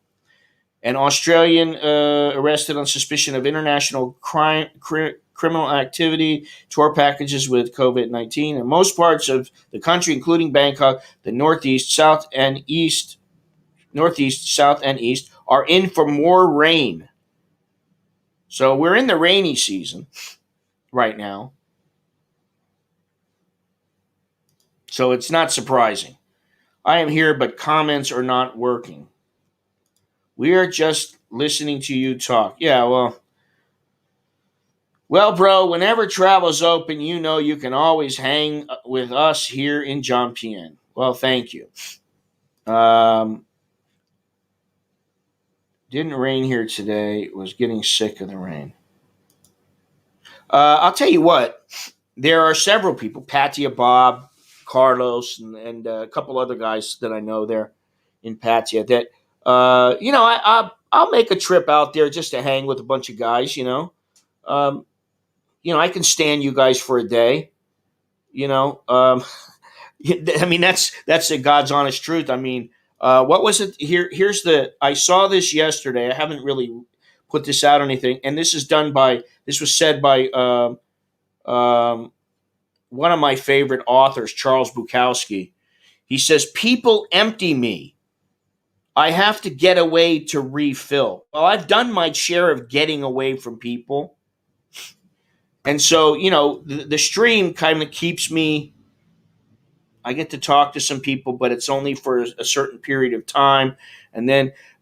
An Australian arrested on suspicion of international criminal activity tore packages with COVID-19. In most parts of the country, including Bangkok, the northeast, south, and east, are in for more rain. So we're in the rainy season right now. So it's not surprising. I am here, but comments are not working. We are just listening to you talk. Yeah, bro, whenever travel's open, you can always hang with us here in Jomtien. Well, thank you. Didn't rain here today. Was getting sick of the rain. I'll tell you what. There are several people, Patia Bob, Carlos, and a couple other guys that I know there in Patia that, I'll make a trip out there just to hang with a bunch of guys, I can stand you guys for a day, I mean, that's the God's honest truth. I mean, what was it? I saw this yesterday. I haven't really put this out or anything. And this was said by, one of my favorite authors, Charles Bukowski. He says, people empty me. I have to get away to refill. Well, I've done my share of getting away from people. And so, the stream kind of keeps me, I get to talk to some people, but it's only for a certain period of time.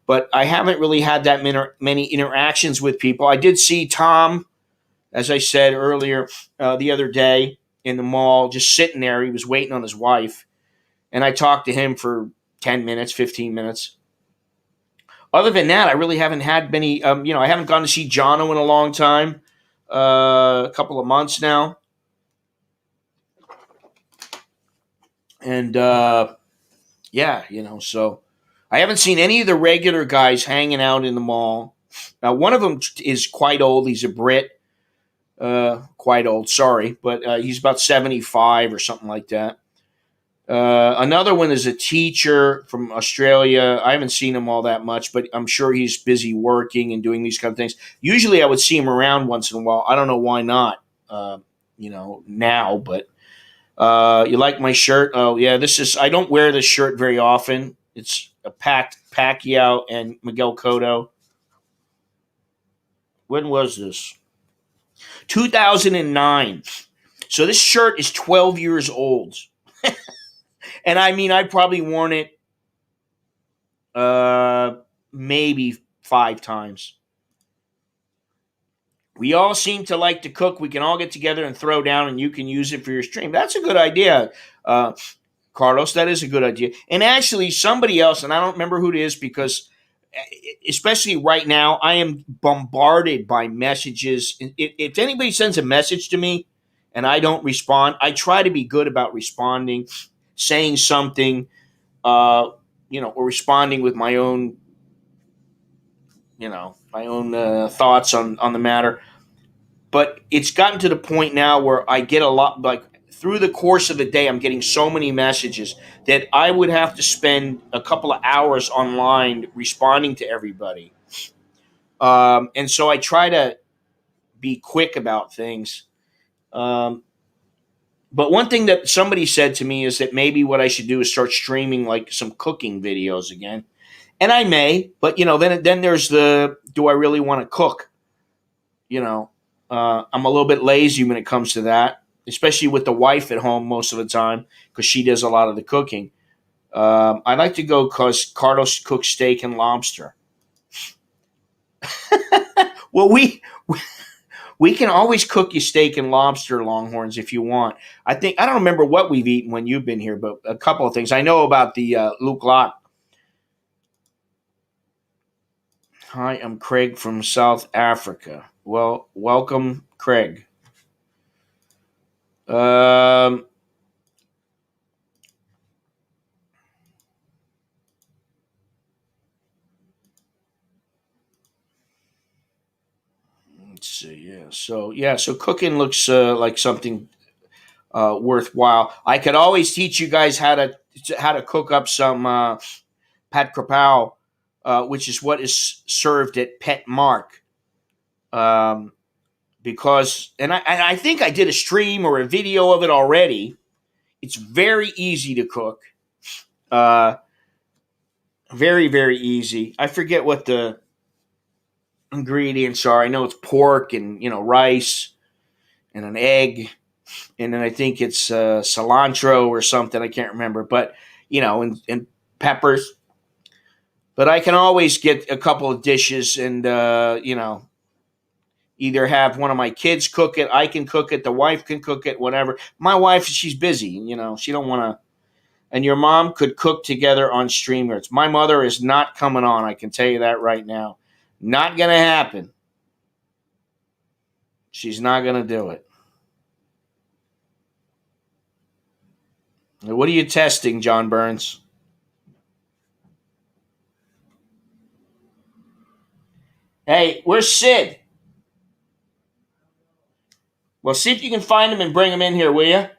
But I haven't really had that many interactions with people. I did see Tom, as I said earlier, the other day in the mall, just sitting there. He was waiting on his wife. And I talked to him for 10 minutes, 15 minutes. Other than that, I really haven't had many, I haven't gone to see Jono in a long time, a couple of months now. And, so I haven't seen any of the regular guys hanging out in the mall. Now, one of them is quite old. He's a Brit. Quite old, sorry, but he's about 75 or something like that. Another one is a teacher from Australia. I haven't seen him all that much, but I'm sure he's busy working and doing these kind of things. Usually I would see him around once in a while. I don't know why not, now, but you like my shirt? Oh, yeah, I don't wear this shirt very often. It's a Pacquiao and Miguel Cotto. When was this? 2009. So this shirt is 12 years old. And I mean, I've probably worn it maybe 5 times. We all seem to like to cook. We can all get together and throw down, and you can use it for your stream. That's a good idea, Carlos. That is a good idea. And actually, somebody else, and I don't remember who it is because especially right now, I am bombarded by messages. If anybody sends a message to me and I don't respond, I try to be good about responding, saying something, or responding with my own, thoughts on the matter. But it's gotten to the point now where I get a lot, like through the course of the day, I'm getting so many messages that I would have to spend a couple of hours online responding to everybody. And so I try to be quick about things. Um, but one thing that somebody said to me is that maybe what I should do is start streaming like some cooking videos again. And I may, but then there's the, do I really want to cook? I'm a little bit lazy when it comes to that, especially with the wife at home most of the time because she does a lot of the cooking. I like to go because Carlos cooks steak and lobster. Well, we can always cook you steak and lobster, Longhorns, if you want. I don't remember what we've eaten when you've been here, but a couple of things. I know about the Luke Lot. Hi, I'm Craig from South Africa. Well, welcome, Craig. Um, let's see. So cooking looks like something worthwhile. I could always teach you guys how to cook up some pat krapau, which is what is served at Pet Mark. Um, because and I think I did a stream or a video of it already. It's very easy to cook. Uh, very very easy. I forget what the ingredients are. I know it's pork and rice and an egg, and then I think it's cilantro or something. I can't remember, but and peppers. But I can always get a couple of dishes and either have one of my kids cook it. I can cook it. The wife can cook it. Whatever. My wife, she's busy. She don't want to. And your mom could cook together on StreamYards. My mother is not coming on. I can tell you that right now. Not gonna happen. She's not gonna do it. What are you testing, John Burns? Hey, where's Sid? Well, see if you can find him and bring him in here, will you?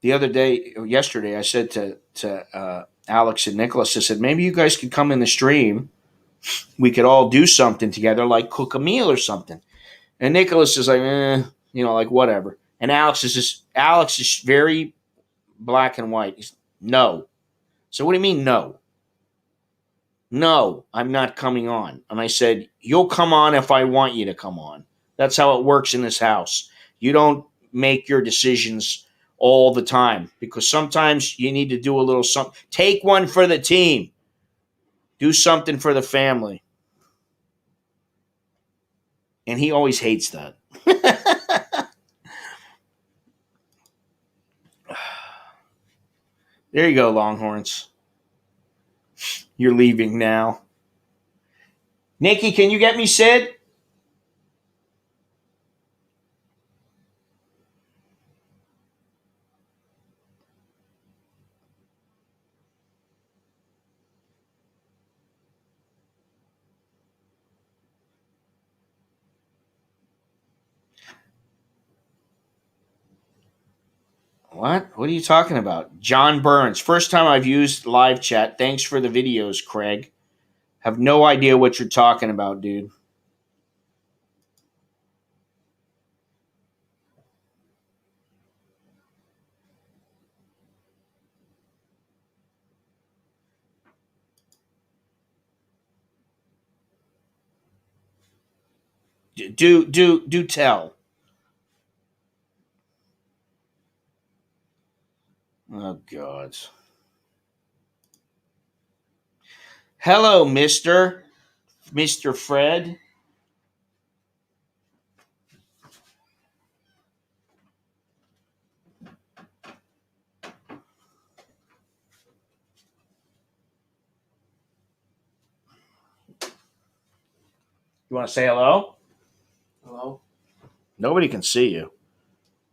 The other day, or yesterday, I said to Alex and Nicholas, I said, maybe you guys could come in the stream. We could all do something together, like cook a meal or something. And Nicholas is like, like whatever. And Alex is very black and white. He's no. So what do you mean no? No, I'm not coming on. And I said, you'll come on if I want you to come on. That's how it works in this house. You don't make your decisions all the time because sometimes you need to do a little something. Take one for the team. Do something for the family. And he always hates that. There you go, Longhorns. You're leaving now. Nikki, can you get me Sid? What? What are you talking about? John Burns. First time I've used live chat. Thanks for the videos, Craig. Have no idea what you're talking about, dude. Do tell. Oh God. Hello, Mr. Fred. You want to say hello? Hello. Nobody can see you.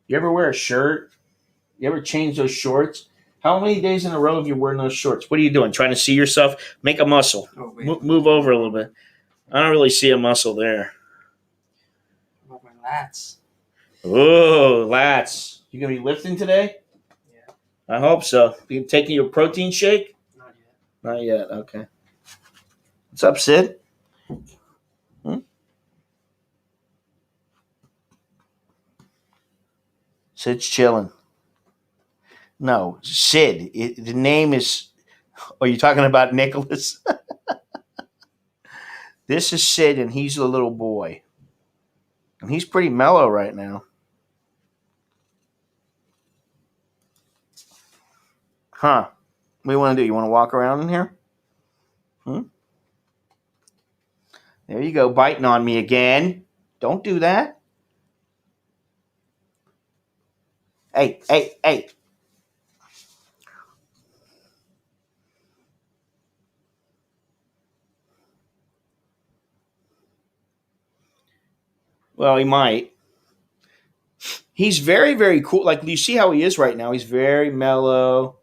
You ever wear a shirt? You ever change those shorts? How many days in a row have you worn those shorts? What are you doing? Trying to see yourself? Make a muscle. Oh, wait. Move over a little bit. I don't really see a muscle there. About my lats. Oh, lats. You gonna be lifting today? Yeah. I hope so. You taking your protein shake? Not yet. Not yet. Okay. What's up, Sid? Sid's chilling. No, Sid. The name is. Are you talking about Nicholas? This is Sid, and he's a little boy. And he's pretty mellow right now. Huh. What do you want to do? You want to walk around in here? There you go, biting on me again. Don't do that. Hey, hey, hey. Well, he might. He's very, very cool. Like, you see how he is right now? He's very mellow.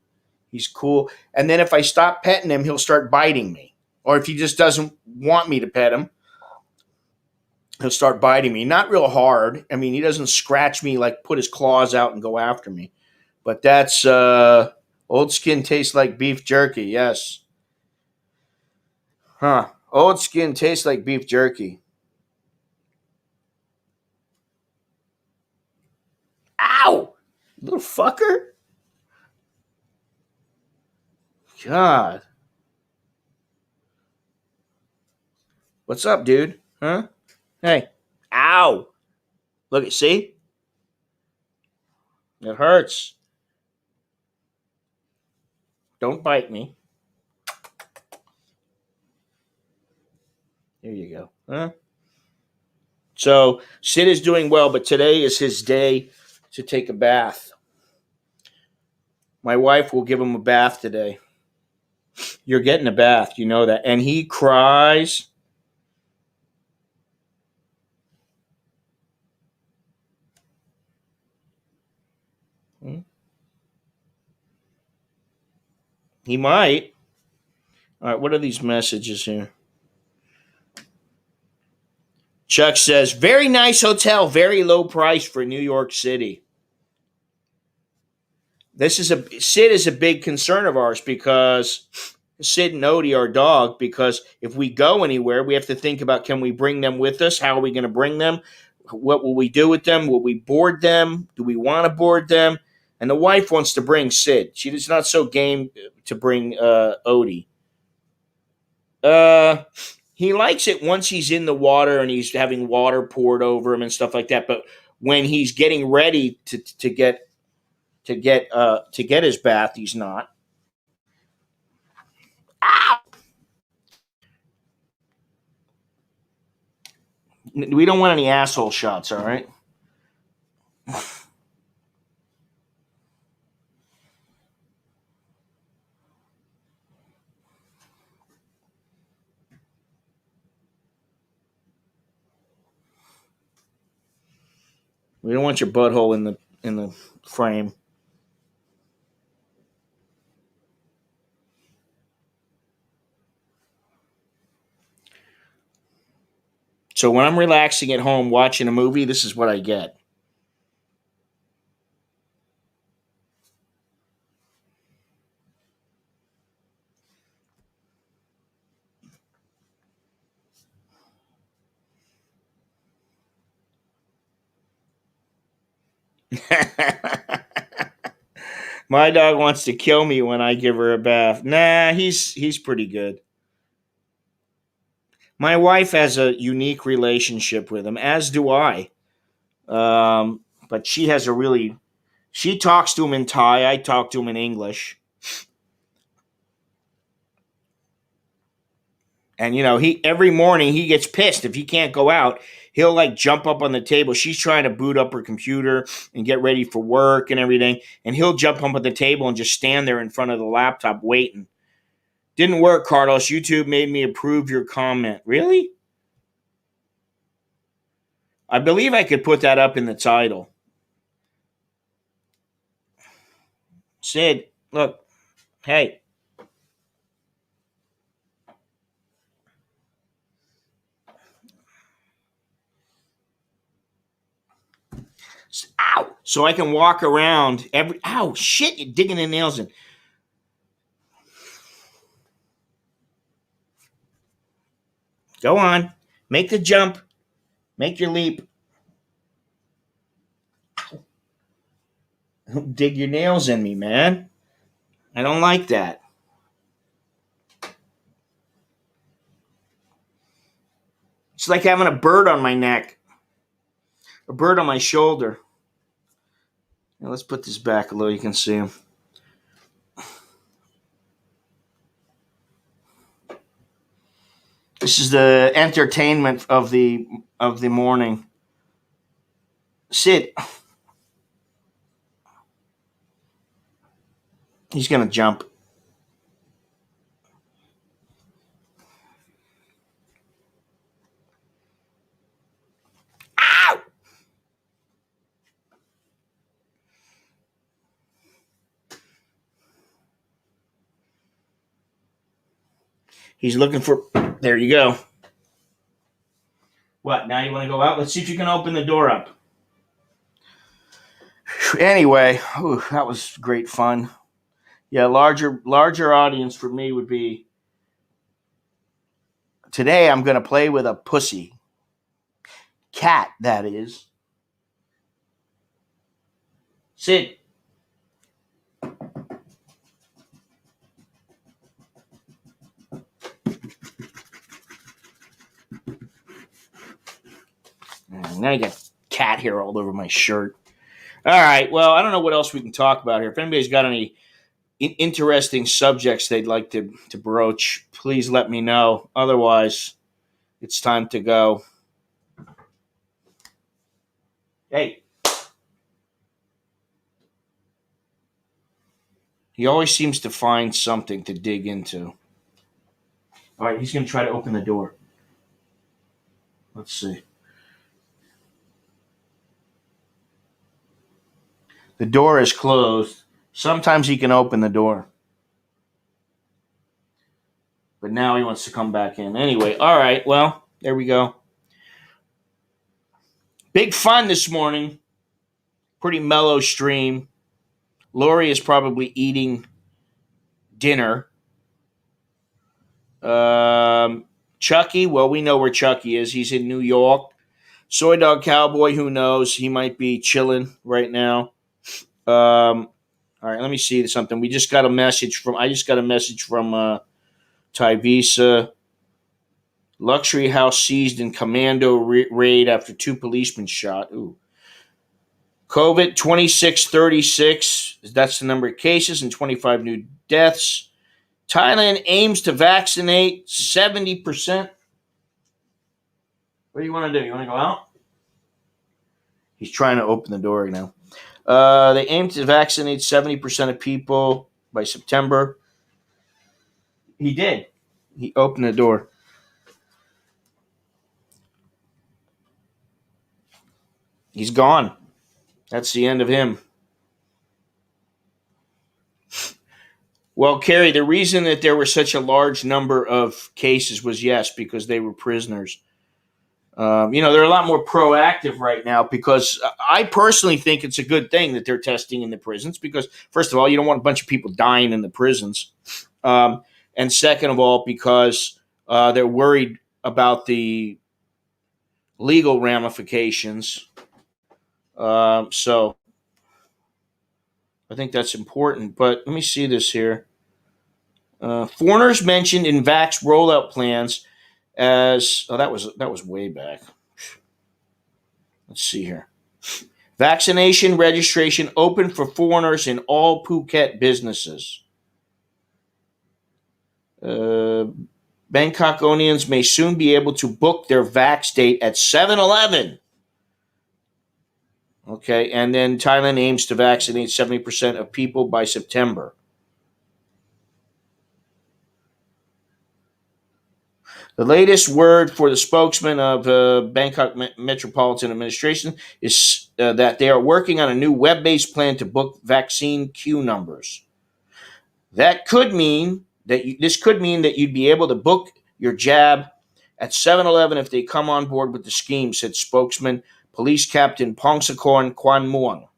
He's cool. And then if I stop petting him, he'll start biting me. Or if he just doesn't want me to pet him, he'll start biting me. Not real hard. I mean, he doesn't scratch me, like put his claws out and go after me. But that's old skin tastes like beef jerky. Yes. Huh. Old skin tastes like beef jerky. Ow! Little fucker. God. What's up, dude? Huh? Hey. Ow. Look, see? It hurts. Don't bite me. There you go. Huh? So, Sid is doing well, but today is his day to take a bath. My wife will give him a bath today. You're getting a bath, you know that. And he cries. He might. All right, what are these messages here? Chuck says, very nice hotel, very low price for New York City. Sid is a big concern of ours because Sid and Odie, our dog, because if we go anywhere, we have to think about, can we bring them with us? How are we going to bring them? What will we do with them? Will we board them? Do we want to board them? And the wife wants to bring Sid. She's not so game to bring Odie. He likes it once he's in the water and he's having water poured over him and stuff like that. But when he's getting ready to get his bath, he's not. Ow! We don't want any asshole shots, all right? We don't want your butthole in the frame. So when I'm relaxing at home watching a movie, this is what I get. My dog wants to kill me when I give her a bath. Nah, he's pretty good. My wife has a unique relationship with him, as do I. But she has a really. She talks to him in Thai. I talk to him in English. And he every morning he gets pissed if he can't go out. He'll like jump up on the table. She's trying to boot up her computer and get ready for work and everything, and he'll jump up on the table and just stand there in front of the laptop waiting. Didn't work, Carlos. YouTube made me approve your comment. Really? I believe I could put that up in the title. Sid, Look. Hey. Ow. So I can walk around every... Ow, shit, you're digging the nails in. Go on. Make the jump. Make your leap. Don't dig your nails in me, man. I don't like that. It's like having a bird on my neck. A bird on my shoulder. Now let's put this back a little. You can see him. This is the entertainment of the morning. Sid. He's gonna jump. Ow! He's looking for... There you go. What, now you want to go out? Let's see if you can open the door up. Anyway, that was great fun. Yeah, larger audience for me would be... Today I'm going to play with a pussy. Cat, that is. Sid. Now you got cat hair all over my shirt. All right, well, I don't know what else we can talk about here. If anybody's got any interesting subjects they'd like to broach, please let me know. Otherwise, it's time to go. Hey. He always seems to find something to dig into. All right, he's going to try to open the door. Let's see. The door is closed. Sometimes he can open the door. But now he wants to come back in. Anyway, all right, well, there we go. Big fun this morning. Pretty mellow stream. Lori is probably eating dinner. Chucky, well, we know where Chucky is. He's in New York. Soy Dog Cowboy, who knows? He might be chilling right now. All right, let me see something. I just got a message from Tyvisa. Luxury house seized in commando raid after 2 policemen shot. Ooh. COVID 2636. That's the number of cases and 25 new deaths. Thailand aims to vaccinate 70%. What do you want to do? You want to go out? He's trying to open the door now. They aim to vaccinate 70% of people by September. He did. He opened the door. He's gone. That's the end of him. Well, Carrie, the reason that there were such a large number of cases was, yes, because they were prisoners. They're a lot more proactive right now because I personally think it's a good thing that they're testing in the prisons because, first of all, you don't want a bunch of people dying in the prisons. And second of all, because they're worried about the legal ramifications. So I think that's important. But let me see this here. Foreigners mentioned in Vax rollout plans as that was way back. Let's see here. Vaccination registration open for foreigners in all Phuket businesses. Bangkokonians may soon be able to book their vax date at 7-Eleven. Okay, and then Thailand aims to vaccinate 70% of people by September. The latest word for the spokesman of Bangkok Metropolitan Administration is that they are working on a new web-based plan to book vaccine queue numbers. This could mean that you'd be able to book your jab at 7-Eleven if they come on board with the scheme, said spokesman Police Captain Pongsakorn Kwan Muang.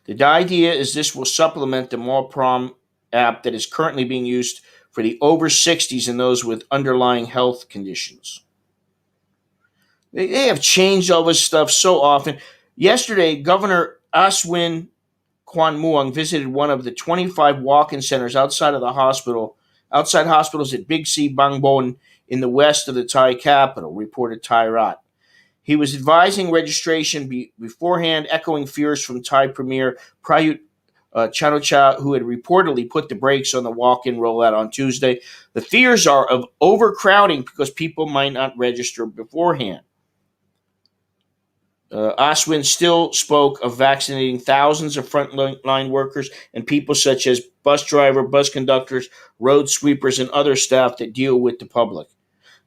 The idea is this will supplement the MallProm app that is currently being used for the over 60s and those with underlying health conditions. They have changed all this stuff so often. Yesterday, Governor Aswin Kwan Muang visited one of the 25 walk-in centers outside hospitals at Big C Bangbon in the west of the Thai capital, reported Thai Rat. He was advising registration beforehand, echoing fears from Thai Premier Prayut Chan-o-cha, who had reportedly put the brakes on the walk-in rollout on Tuesday. The fears are of overcrowding because people might not register beforehand. Aswin still spoke of vaccinating thousands of frontline workers and people such as bus drivers, bus conductors, road sweepers, and other staff that deal with the public.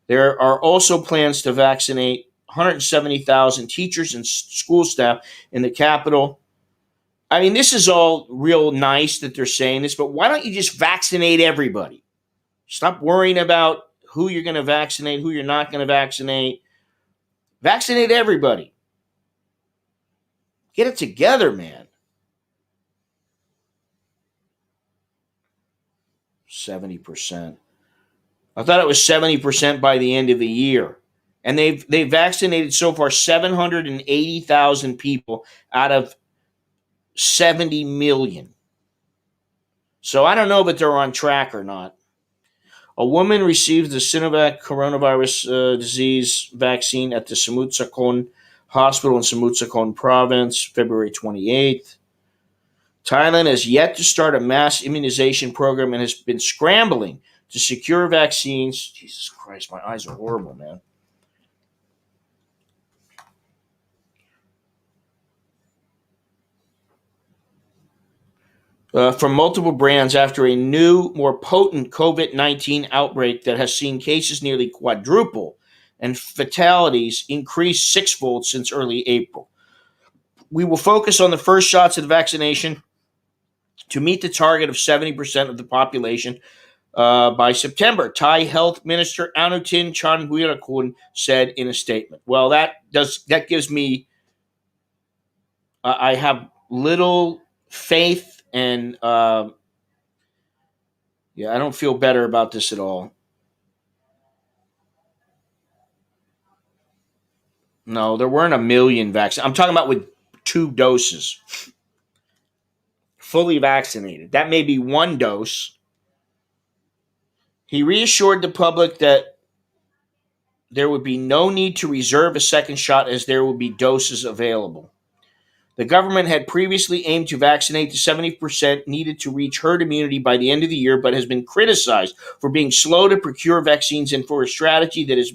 There are also plans to vaccinate 170,000 teachers and school staff in the capital. I mean, this is all real nice that they're saying this, but why don't you just vaccinate everybody? Stop worrying about who you're going to vaccinate, who you're not going to vaccinate. Vaccinate everybody. Get it together, man. 70%. I thought it was 70% by the end of the year. And they've vaccinated so far 780,000 people out of 70 million. So I don't know if they're on track or not. A woman received the Sinovac coronavirus disease vaccine at the Samut Sakhon Hospital in Samut Sakhon Province, February 28th. Thailand has yet to start a mass immunization program and has been scrambling to secure vaccines. Jesus Christ, my eyes are horrible, man. From multiple brands after a new, more potent COVID-19 outbreak that has seen cases nearly quadruple and fatalities increase sixfold since early April. We will focus on the first shots of the vaccination to meet the target of 70% of the population by September, Thai Health Minister Anutin Charnvirakul said in a statement. Well, that gives me, I have little faith and I don't feel better about this at all. No, there weren't a million vaccines. I'm talking about with 2 doses, fully vaccinated. That may be 1 dose. He reassured the public that there would be no need to reserve a second shot as there would be doses available. The government had previously aimed to vaccinate the 70% needed to reach herd immunity by the end of the year, but has been criticized for being slow to procure vaccines and for a strategy that it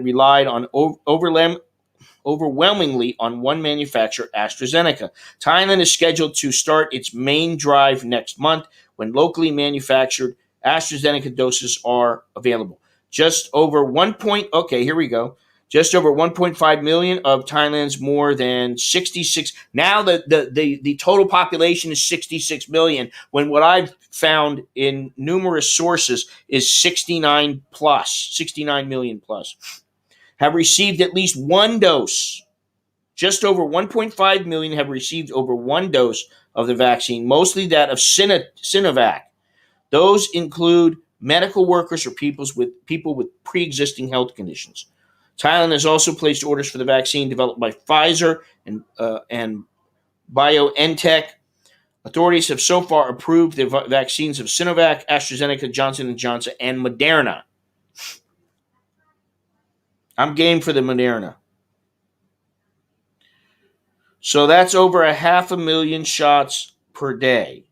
relied on overwhelmingly on one manufacturer, AstraZeneca. Thailand is scheduled to start its main drive next month when locally manufactured AstraZeneca doses are available. Just over 1.5 million of Thailand's more than 66. Now the total population is 66 million, when what I've found in numerous sources is 69 million plus, have received at least 1 dose. Just over 1.5 million have received over 1 dose of the vaccine, mostly that of Sinovac. Those include medical workers or people with pre-existing health conditions. Thailand has also placed orders for the vaccine developed by Pfizer and BioNTech. Authorities have so far approved the vaccines of Sinovac, AstraZeneca, Johnson & Johnson, and Moderna. I'm game for the Moderna. So that's over 500,000 shots per day.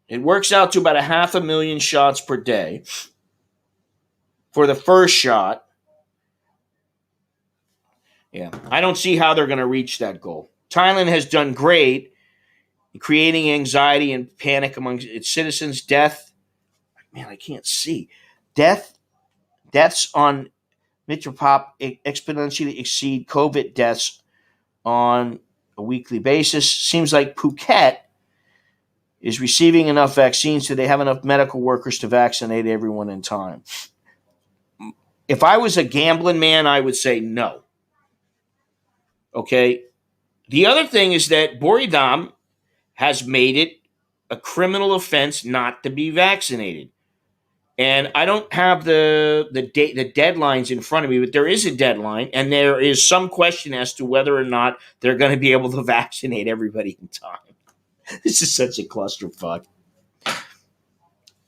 It works out to about 500,000 shots per day for the first shot. Yeah, I don't see how they're going to reach that goal. Thailand has done great in creating anxiety and panic among its citizens. Deaths on exponentially exceed COVID deaths on a weekly basis. Seems like Phuket is receiving enough vaccines so they have enough medical workers to vaccinate everyone in time. If I was a gambling man, I would say no. Okay. The other thing is that Boridam has made it a criminal offense not to be vaccinated. And I don't have the deadlines in front of me, but there is a deadline, and there is some question as to whether or not they're going to be able to vaccinate everybody in time. This is such a clusterfuck.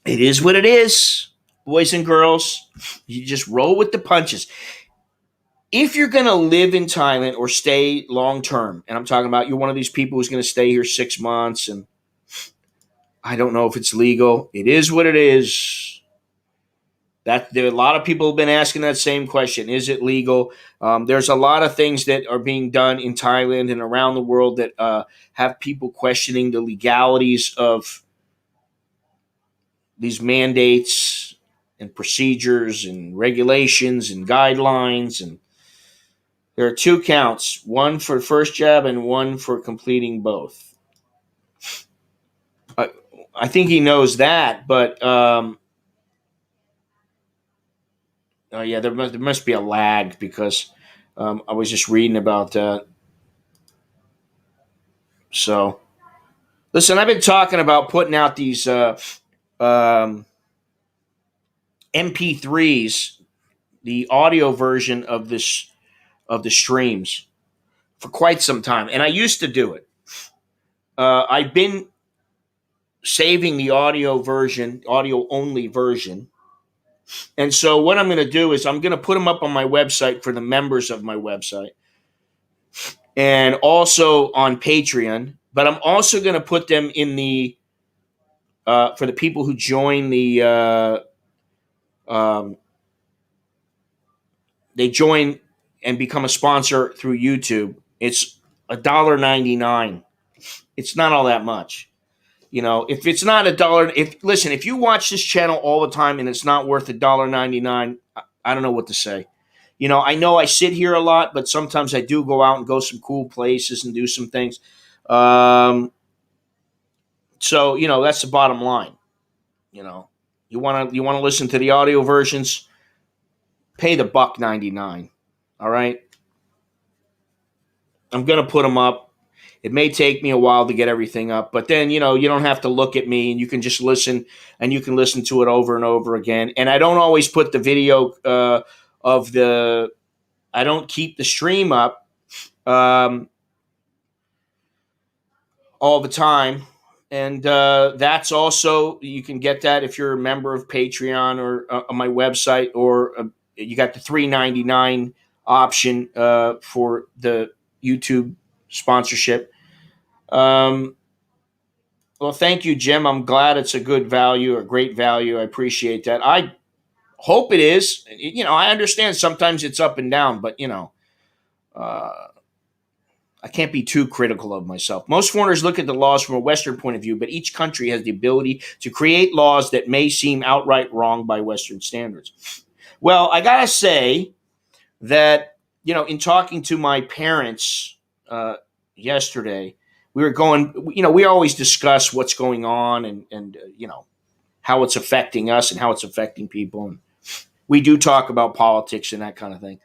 It is what it is, boys and girls. You just roll with the punches. If you're going to live in Thailand or stay long term, and I'm talking about you're one of these people who's going to stay here 6 months, and I don't know if it's legal. It is what it is. That there, a lot of people have been asking that same question: is it legal? There's a lot of things that are being done in Thailand and around the world that have people questioning the legalities of these mandates and procedures and regulations and guidelines. And there are 2 counts: one for first jab and one for completing both. I think he knows that, but. Oh yeah, there must be a lag because I was just reading about that. So, listen, I've been talking about putting out these MP3s, the audio version of the streams, for quite some time, and I used to do it. I've been saving the audio only version. And so what I'm going to do is I'm going to put them up on my website for the members of my website and also on Patreon. But I'm also going to put them in the for the people who join they join and become a sponsor through YouTube. It's $1.99. It's not all that much. You know, if it's not $1, if you watch this channel all the time and it's not worth $1.99, I don't know what to say. You know I sit here a lot, but sometimes I do go out and go some cool places and do some things. So that's the bottom line. You want to listen to the audio versions, pay the $1.99. All right, I'm gonna put them up. It may take me a while to get everything up, but then, you don't have to look at me and you can just listen, and you can listen to it over and over again. And I don't always put the video I don't keep the stream up all the time. And that's also, you can get that if you're a member of Patreon or on my website, or you got the $3.99 option for the YouTube sponsorship. Well, thank you, Jim. I'm glad it's a good value, a great value. I appreciate that. I hope it is. I understand sometimes it's up and down, but I can't be too critical of myself. Most foreigners look at the laws from a Western point of view, but each country has the ability to create laws that may seem outright wrong by Western standards. Well, I gotta say that in talking to my parents yesterday, we were going, we always discuss what's going on and how it's affecting us and how it's affecting people. And we do talk about politics and that kind of thing.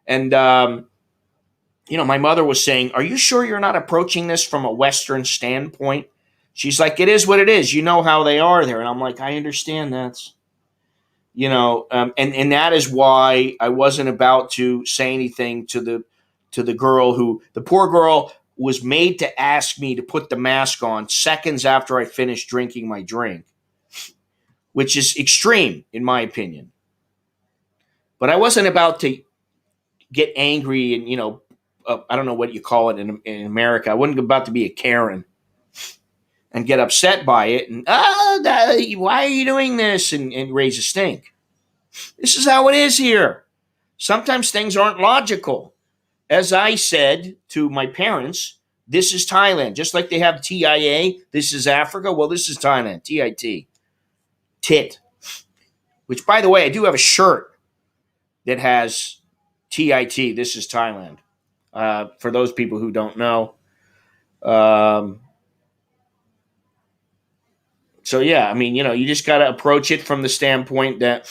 And, my mother was saying, are you sure you're not approaching this from a Western standpoint? She's like, it is what it is. You know how they are there. And I'm like, I understand that. And that is why I wasn't about to say anything to the girl the poor girl was made to ask me to put the mask on seconds after I finished drinking my drink, which is extreme in my opinion. But I wasn't about to get angry and, I don't know what you call it in America. I wasn't about to be a Karen and get upset by it and, why are you doing this and raise a stink. This is how it is here. Sometimes things aren't logical. As I said to my parents, this is Thailand. Just like they have TIA, this is Africa. Well, this is Thailand, TIT. Tit. Which, by the way, I do have a shirt that has TIT. This is Thailand. For those people who don't know. So yeah, I mean, you just got to approach it from the standpoint that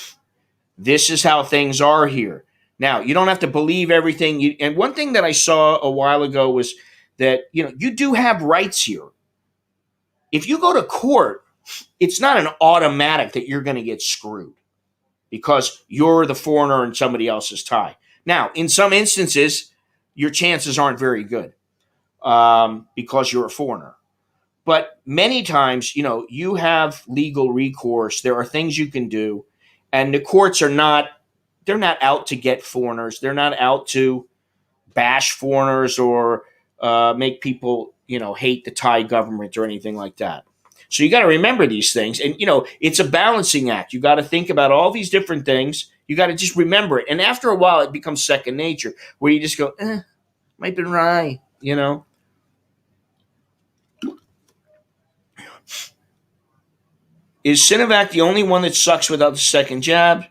this is how things are here. Now, you don't have to believe everything. And one thing that I saw a while ago was that you do have rights here. If you go to court, it's not an automatic that you're going to get screwed because you're the foreigner and somebody else is Thai. Now, in some instances, your chances aren't very good because you're a foreigner. But many times, you have legal recourse. There are things you can do, and the courts they're not out to get foreigners. They're not out to bash foreigners or make people, hate the Thai government or anything like that. So you got to remember these things. And, it's a balancing act. You got to think about all these different things. You got to just remember it. And after a while, it becomes second nature where you just go, might be right, Is Sinovac the only one that sucks without the second jab?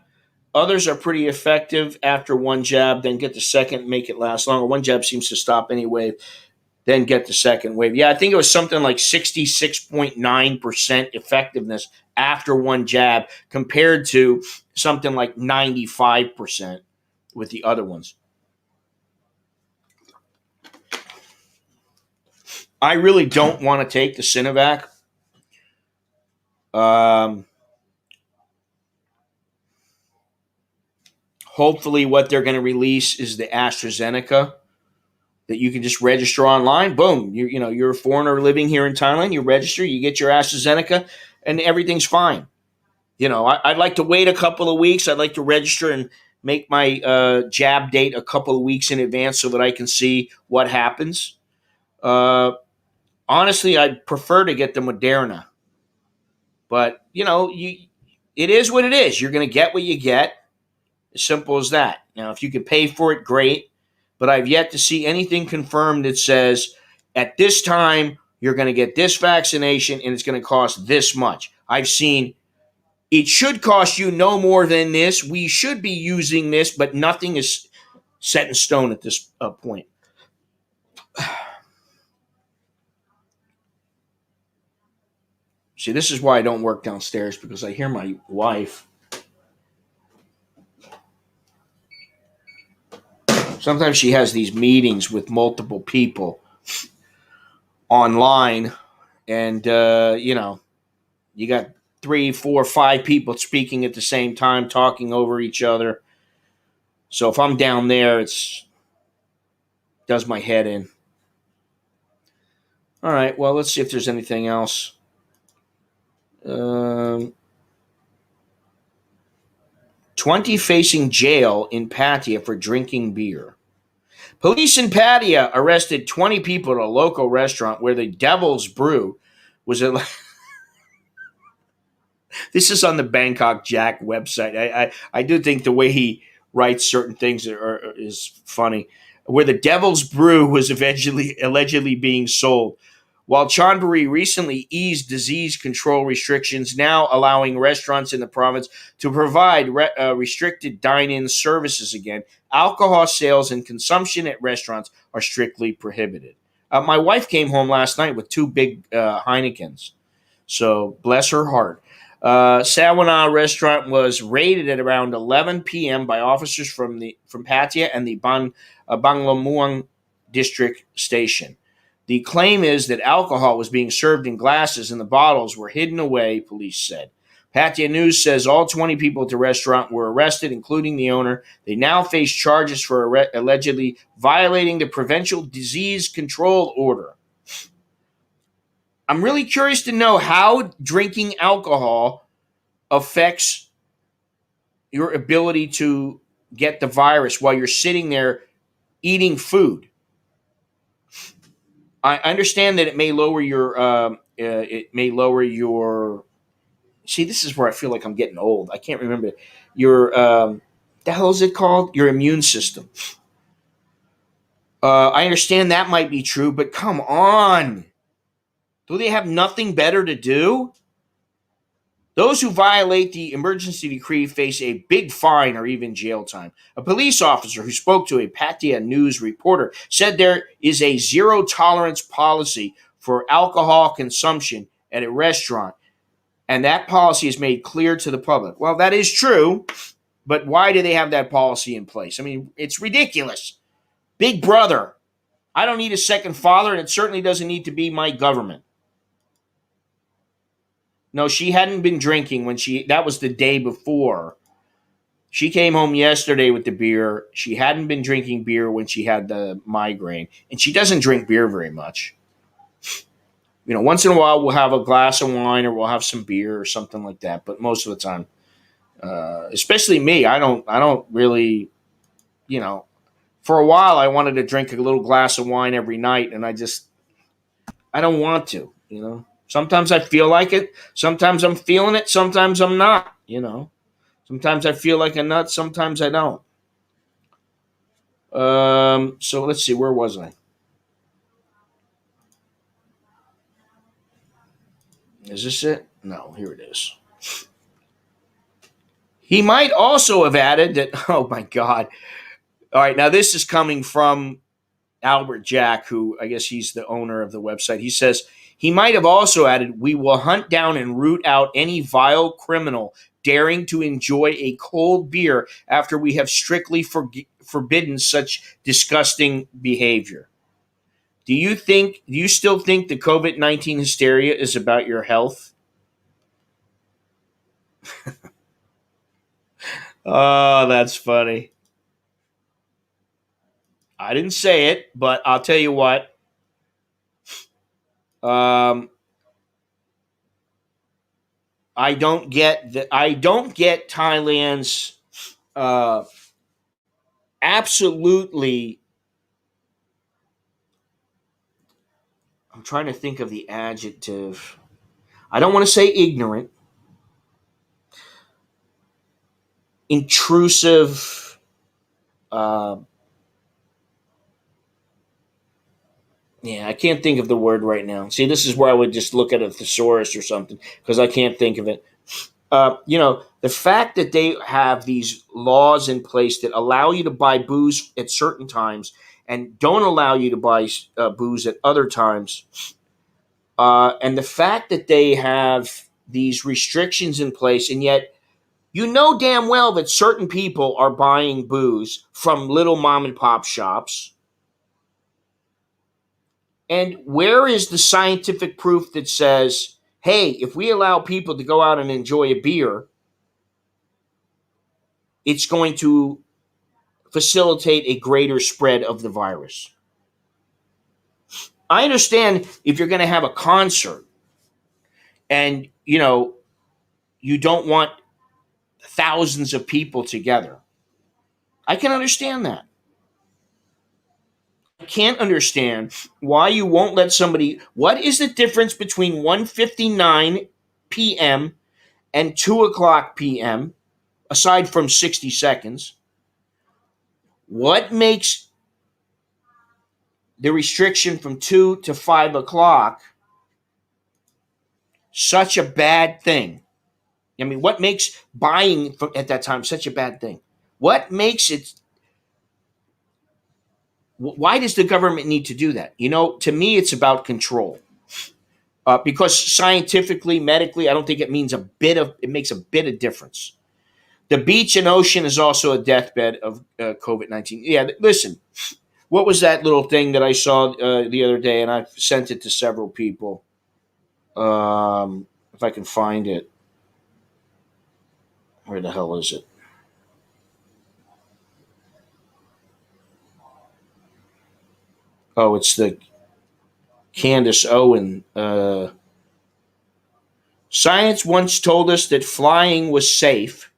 Others are pretty effective after one jab, then get the second, make it last longer. One jab seems to stop any wave, then get the second wave. Yeah, I think it was something like 66.9% effectiveness after one jab compared to something like 95% with the other ones. I really don't want to take the Sinovac. Hopefully, what they're going to release is the AstraZeneca that you can just register online. Boom, you're a foreigner living here in Thailand. You register, you get your AstraZeneca, and everything's fine. I'd like to wait a couple of weeks. I'd like to register and make my jab date a couple of weeks in advance so that I can see what happens. Honestly, I'd prefer to get the Moderna, but it is what it is. You're going to get what you get. As simple as that. Now, if you can pay for it, great. But I've yet to see anything confirmed that says at this time you're going to get this vaccination and it's going to cost this much. I've seen it should cost you no more than this. We should be using this, but nothing is set in stone at this point. See, this is why I don't work downstairs, because I hear my wife. Sometimes she has these meetings with multiple people online, and you got 3, 4, 5 people speaking at the same time, talking over each other. So if I'm down there, does my head in. All right, well, let's see if there's anything else. 20 facing jail in Pattaya for drinking beer. Police in Pattaya arrested 20 people at a local restaurant where the Devil's Brew was This is on the Bangkok Jack website. I do think the way he writes certain things is funny. Where the Devil's Brew was allegedly being sold. While Chonburi recently eased disease control restrictions, now allowing restaurants in the province to provide restricted dine-in services again, alcohol sales and consumption at restaurants are strictly prohibited. My wife came home last night with 2 big Heinekens, so bless her heart. Sawana restaurant was raided at around 11 p.m. by officers from Pattaya and the Banglamuang district station. The claim is that alcohol was being served in glasses and the bottles were hidden away, police said. Pattaya News says all 20 people at the restaurant were arrested, including the owner. They now face charges for allegedly violating the provincial disease control order. I'm really curious to know how drinking alcohol affects your ability to get the virus while you're sitting there eating food. I understand that it may lower your. See, this is where I feel like I'm getting old. I can't remember your. The hell is it called? Your immune system. I understand that might be true, but come on. Do they have nothing better to do? Those who violate the emergency decree face a big fine or even jail time. A police officer who spoke to a Pattaya News reporter said there is a zero tolerance policy for alcohol consumption at a restaurant, and that policy is made clear to the public. Well, that is true, but why do they have that policy in place? I mean, it's ridiculous. Big brother. I don't need a second father, and it certainly doesn't need to be my government. No, she hadn't been drinking that was the day before. She came home yesterday with the beer. She hadn't been drinking beer when she had the migraine, and she doesn't drink beer very much. Once in a while we'll have a glass of wine or we'll have some beer or something like that, but most of the time, especially me, I don't really, for a while I wanted to drink a little glass of wine every night, and I don't want to. Sometimes I feel like it. Sometimes I'm feeling it. Sometimes I'm not. Sometimes I feel like a nut. Sometimes I don't. So let's see. Where was I? Is this it? No, here it is. He might also have added that, oh my God. All right, now this is coming from Albert Jack, who I guess he's the owner of the website. He says, he might have also added, we will hunt down and root out any vile criminal daring to enjoy a cold beer after we have strictly forbidden such disgusting behavior. Do you still think the COVID-19 hysteria is about your health? Oh, that's funny. I didn't say it, but I'll tell you what. Um, I don't get Thailand's uh, absolutely. I'm trying to think of the adjective. I don't want to say ignorant, intrusive. Uh, yeah, I can't think of the word right now. See, this is where I would just look at a thesaurus or something because I can't think of it. The fact that they have these laws in place that allow you to buy booze at certain times and don't allow you to buy booze at other times, and the fact that they have these restrictions in place, and yet you know damn well that certain people are buying booze from little mom and pop shops. And where is the scientific proof that says, hey, if we allow people to go out and enjoy a beer, it's going to facilitate a greater spread of the virus? I understand if you're going to have a concert and, you don't want thousands of people together. I can understand that. I can't understand why you won't let somebody. What is the difference between 1:59 p.m. and 2 o'clock p.m., aside from 60 seconds? What makes the restriction from 2 to 5 o'clock such a bad thing? I mean, what makes buying at that time such a bad thing? What makes it? Why does the government need to do that? To me, it's about control. Because scientifically, medically, I don't think it makes a bit of difference. The beach and ocean is also a deathbed of COVID-19. Yeah, listen, what was that little thing that I saw the other day, and I sent it to several people. If I can find it. Where the hell is it? Oh, it's the Candace Owen. Science once told us that flying was safe,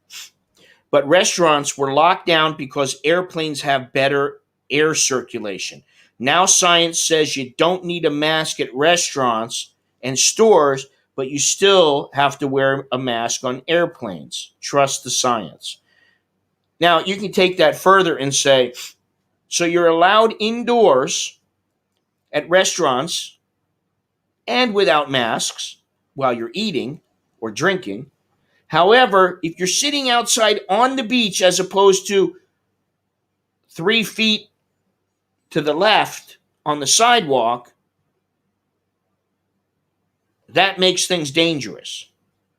but restaurants were locked down because airplanes have better air circulation. Now science says you don't need a mask at restaurants and stores, but you still have to wear a mask on airplanes. Trust the science. Now, you can take that further and say, so you're allowed indoors at restaurants and without masks while you're eating or drinking, However, if you're sitting outside on the beach as opposed to 3 feet to the left on the sidewalk, that makes things dangerous.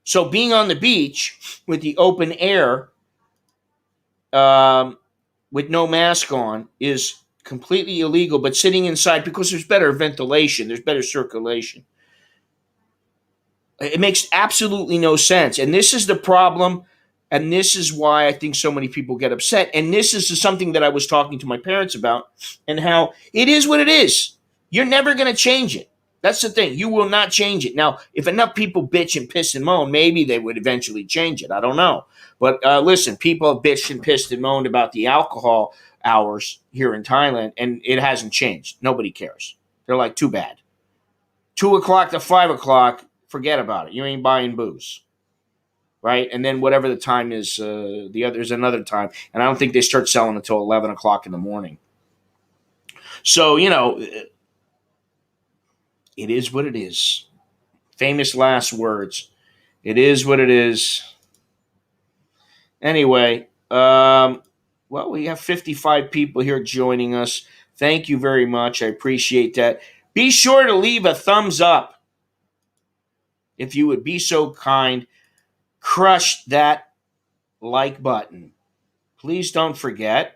So being on the beach with the open air, with no mask on, is completely illegal. But sitting inside, because there's better ventilation, there's better circulation, it makes absolutely no sense. And this is the problem. And this is why I think so many people get upset. And this is something that I was talking to my parents about, and how it is what it is. You're never going to change it. That's the thing. You will not change it. Now, if enough people bitch and piss and moan, maybe they would eventually change it. I don't know. But listen, people have bitched and pissed and moaned about the alcohol hours here in Thailand, and it hasn't changed. Nobody cares. They're like, too bad. 2 o'clock to 5 o'clock, forget about it. You ain't buying booze. Right? And then whatever the time is, there's another time. And I don't think they start selling until 11 o'clock in the morning. So, it is what it is. Famous last words. It is what it is. Anyway, well, we have 55 people here joining us. Thank you very much. I appreciate that. Be sure to leave a thumbs up. If you would be so kind, crush that like button. Please don't forget.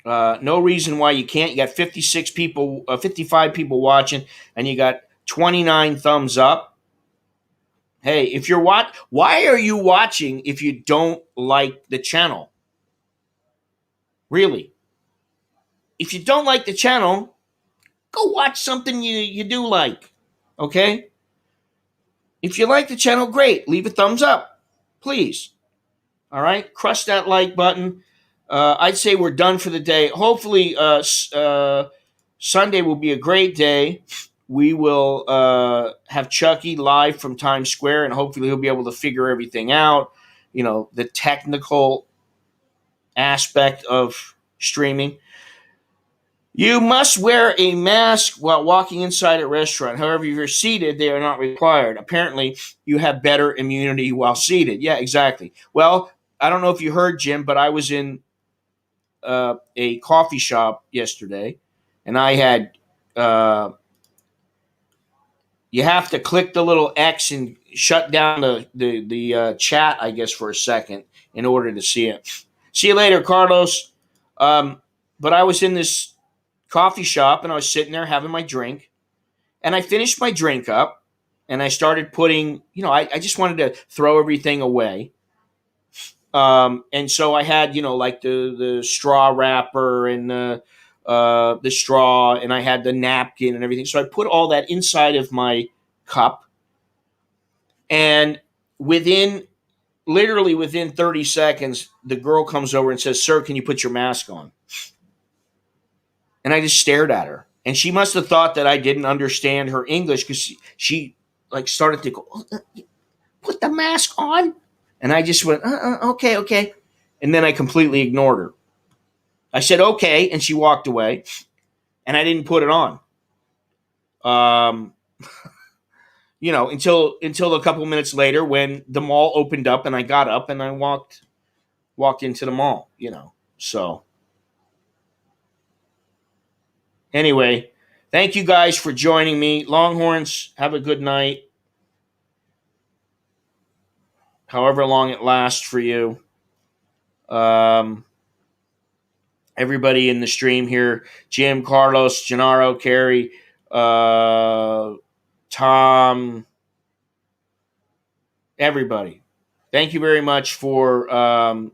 No reason why you can't. You got 55 people watching, and you got 29 thumbs up. Hey, if you're why are you watching if you don't like the channel? Really? If you don't like the channel, go watch something you do like. Okay? If you like the channel, great. Leave a thumbs up, please. All right? Crush that like button. I'd say we're done for the day. Hopefully, Sunday will be a great day. We will have Chucky live from Times Square, and hopefully he'll be able to figure everything out. The technical aspect of streaming. You must wear a mask while walking inside a restaurant. However, if you're seated, they are not required. Apparently, you have better immunity while seated. Yeah, exactly. Well, I don't know if you heard, Jim, but I was in a coffee shop yesterday, and I had you have to click the little X and shut down the chat, I guess, for a second in order to see it. See you later, Carlos. But I was in this coffee shop, and I was sitting there having my drink, and I finished my drink up, and I started putting, I just wanted to throw everything away. And so I had, like the straw wrapper and the straw, and I had the napkin and everything. So I put all that inside of my cup, and literally within 30 seconds, the girl comes over and says, "Sir, can you put your mask on?" And I just stared at her, and she must have thought that I didn't understand her English, because she like started to go, "Put the mask on." And I just went, okay. And then I completely ignored her. I said, okay. And she walked away, and I didn't put it on. Until a couple minutes later, when the mall opened up, and I got up and I walked into the mall, so anyway, thank you guys for joining me. Longhorns, have a good night. However long it lasts for you. Everybody in the stream here, Jim, Carlos, Gennaro, Carrie, Tom, everybody. Thank you very much for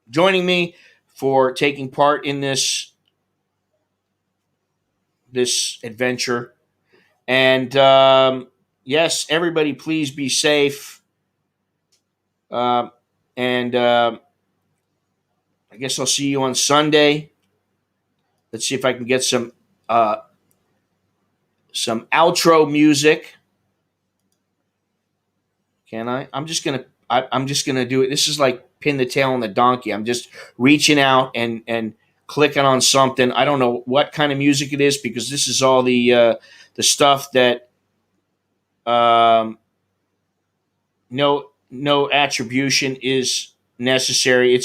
joining me, for taking part in this adventure. And yes, everybody, please be safe. And I guess I'll see you on Sunday. Let's see if I can get some outro music. Can I? I'm just gonna do it. This is like pin the tail on the donkey. I'm just reaching out and clicking on something. I don't know what kind of music it is, because this is all the stuff that Um, no attribution is necessary.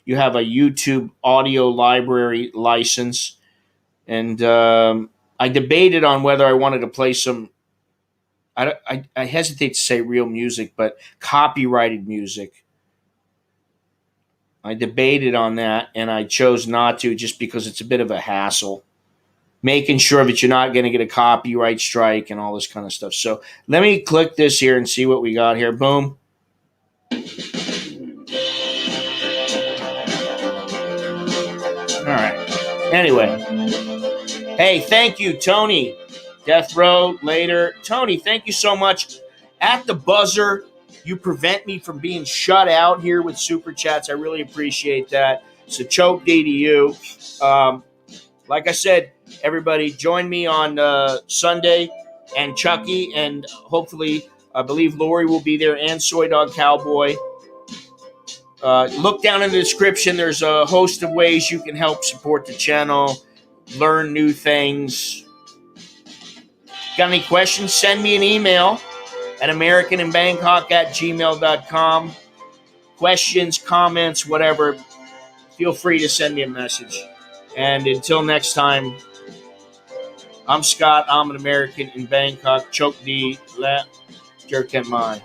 You have a YouTube audio library license, and I debated on whether I wanted to play some. I hesitate to say real music, but copyrighted music. I debated on that, and I chose not to just because it's a bit of a hassle. Making sure that you're not going to get a copyright strike and all this kind of stuff. So let me click this here and see what we got here. Boom. All right. Anyway, hey, thank you, Tony. Death Row later. Tony, thank you so much. At the buzzer, you prevent me from being shut out here with super chats. I really appreciate that. So choke D to you. Like I said, everybody, join me on Sunday, and Chucky, and hopefully, I believe Lori will be there, and Soy Dog Cowboy. Look down in the description. There's a host of ways you can help support the channel, learn new things. Got any questions? Send me an email at americaninbangkok@gmail.com. Questions, comments, whatever. Feel free to send me a message. And until next time, I'm Scott. I'm an American in Bangkok. Choke D, La, Jerk Mai.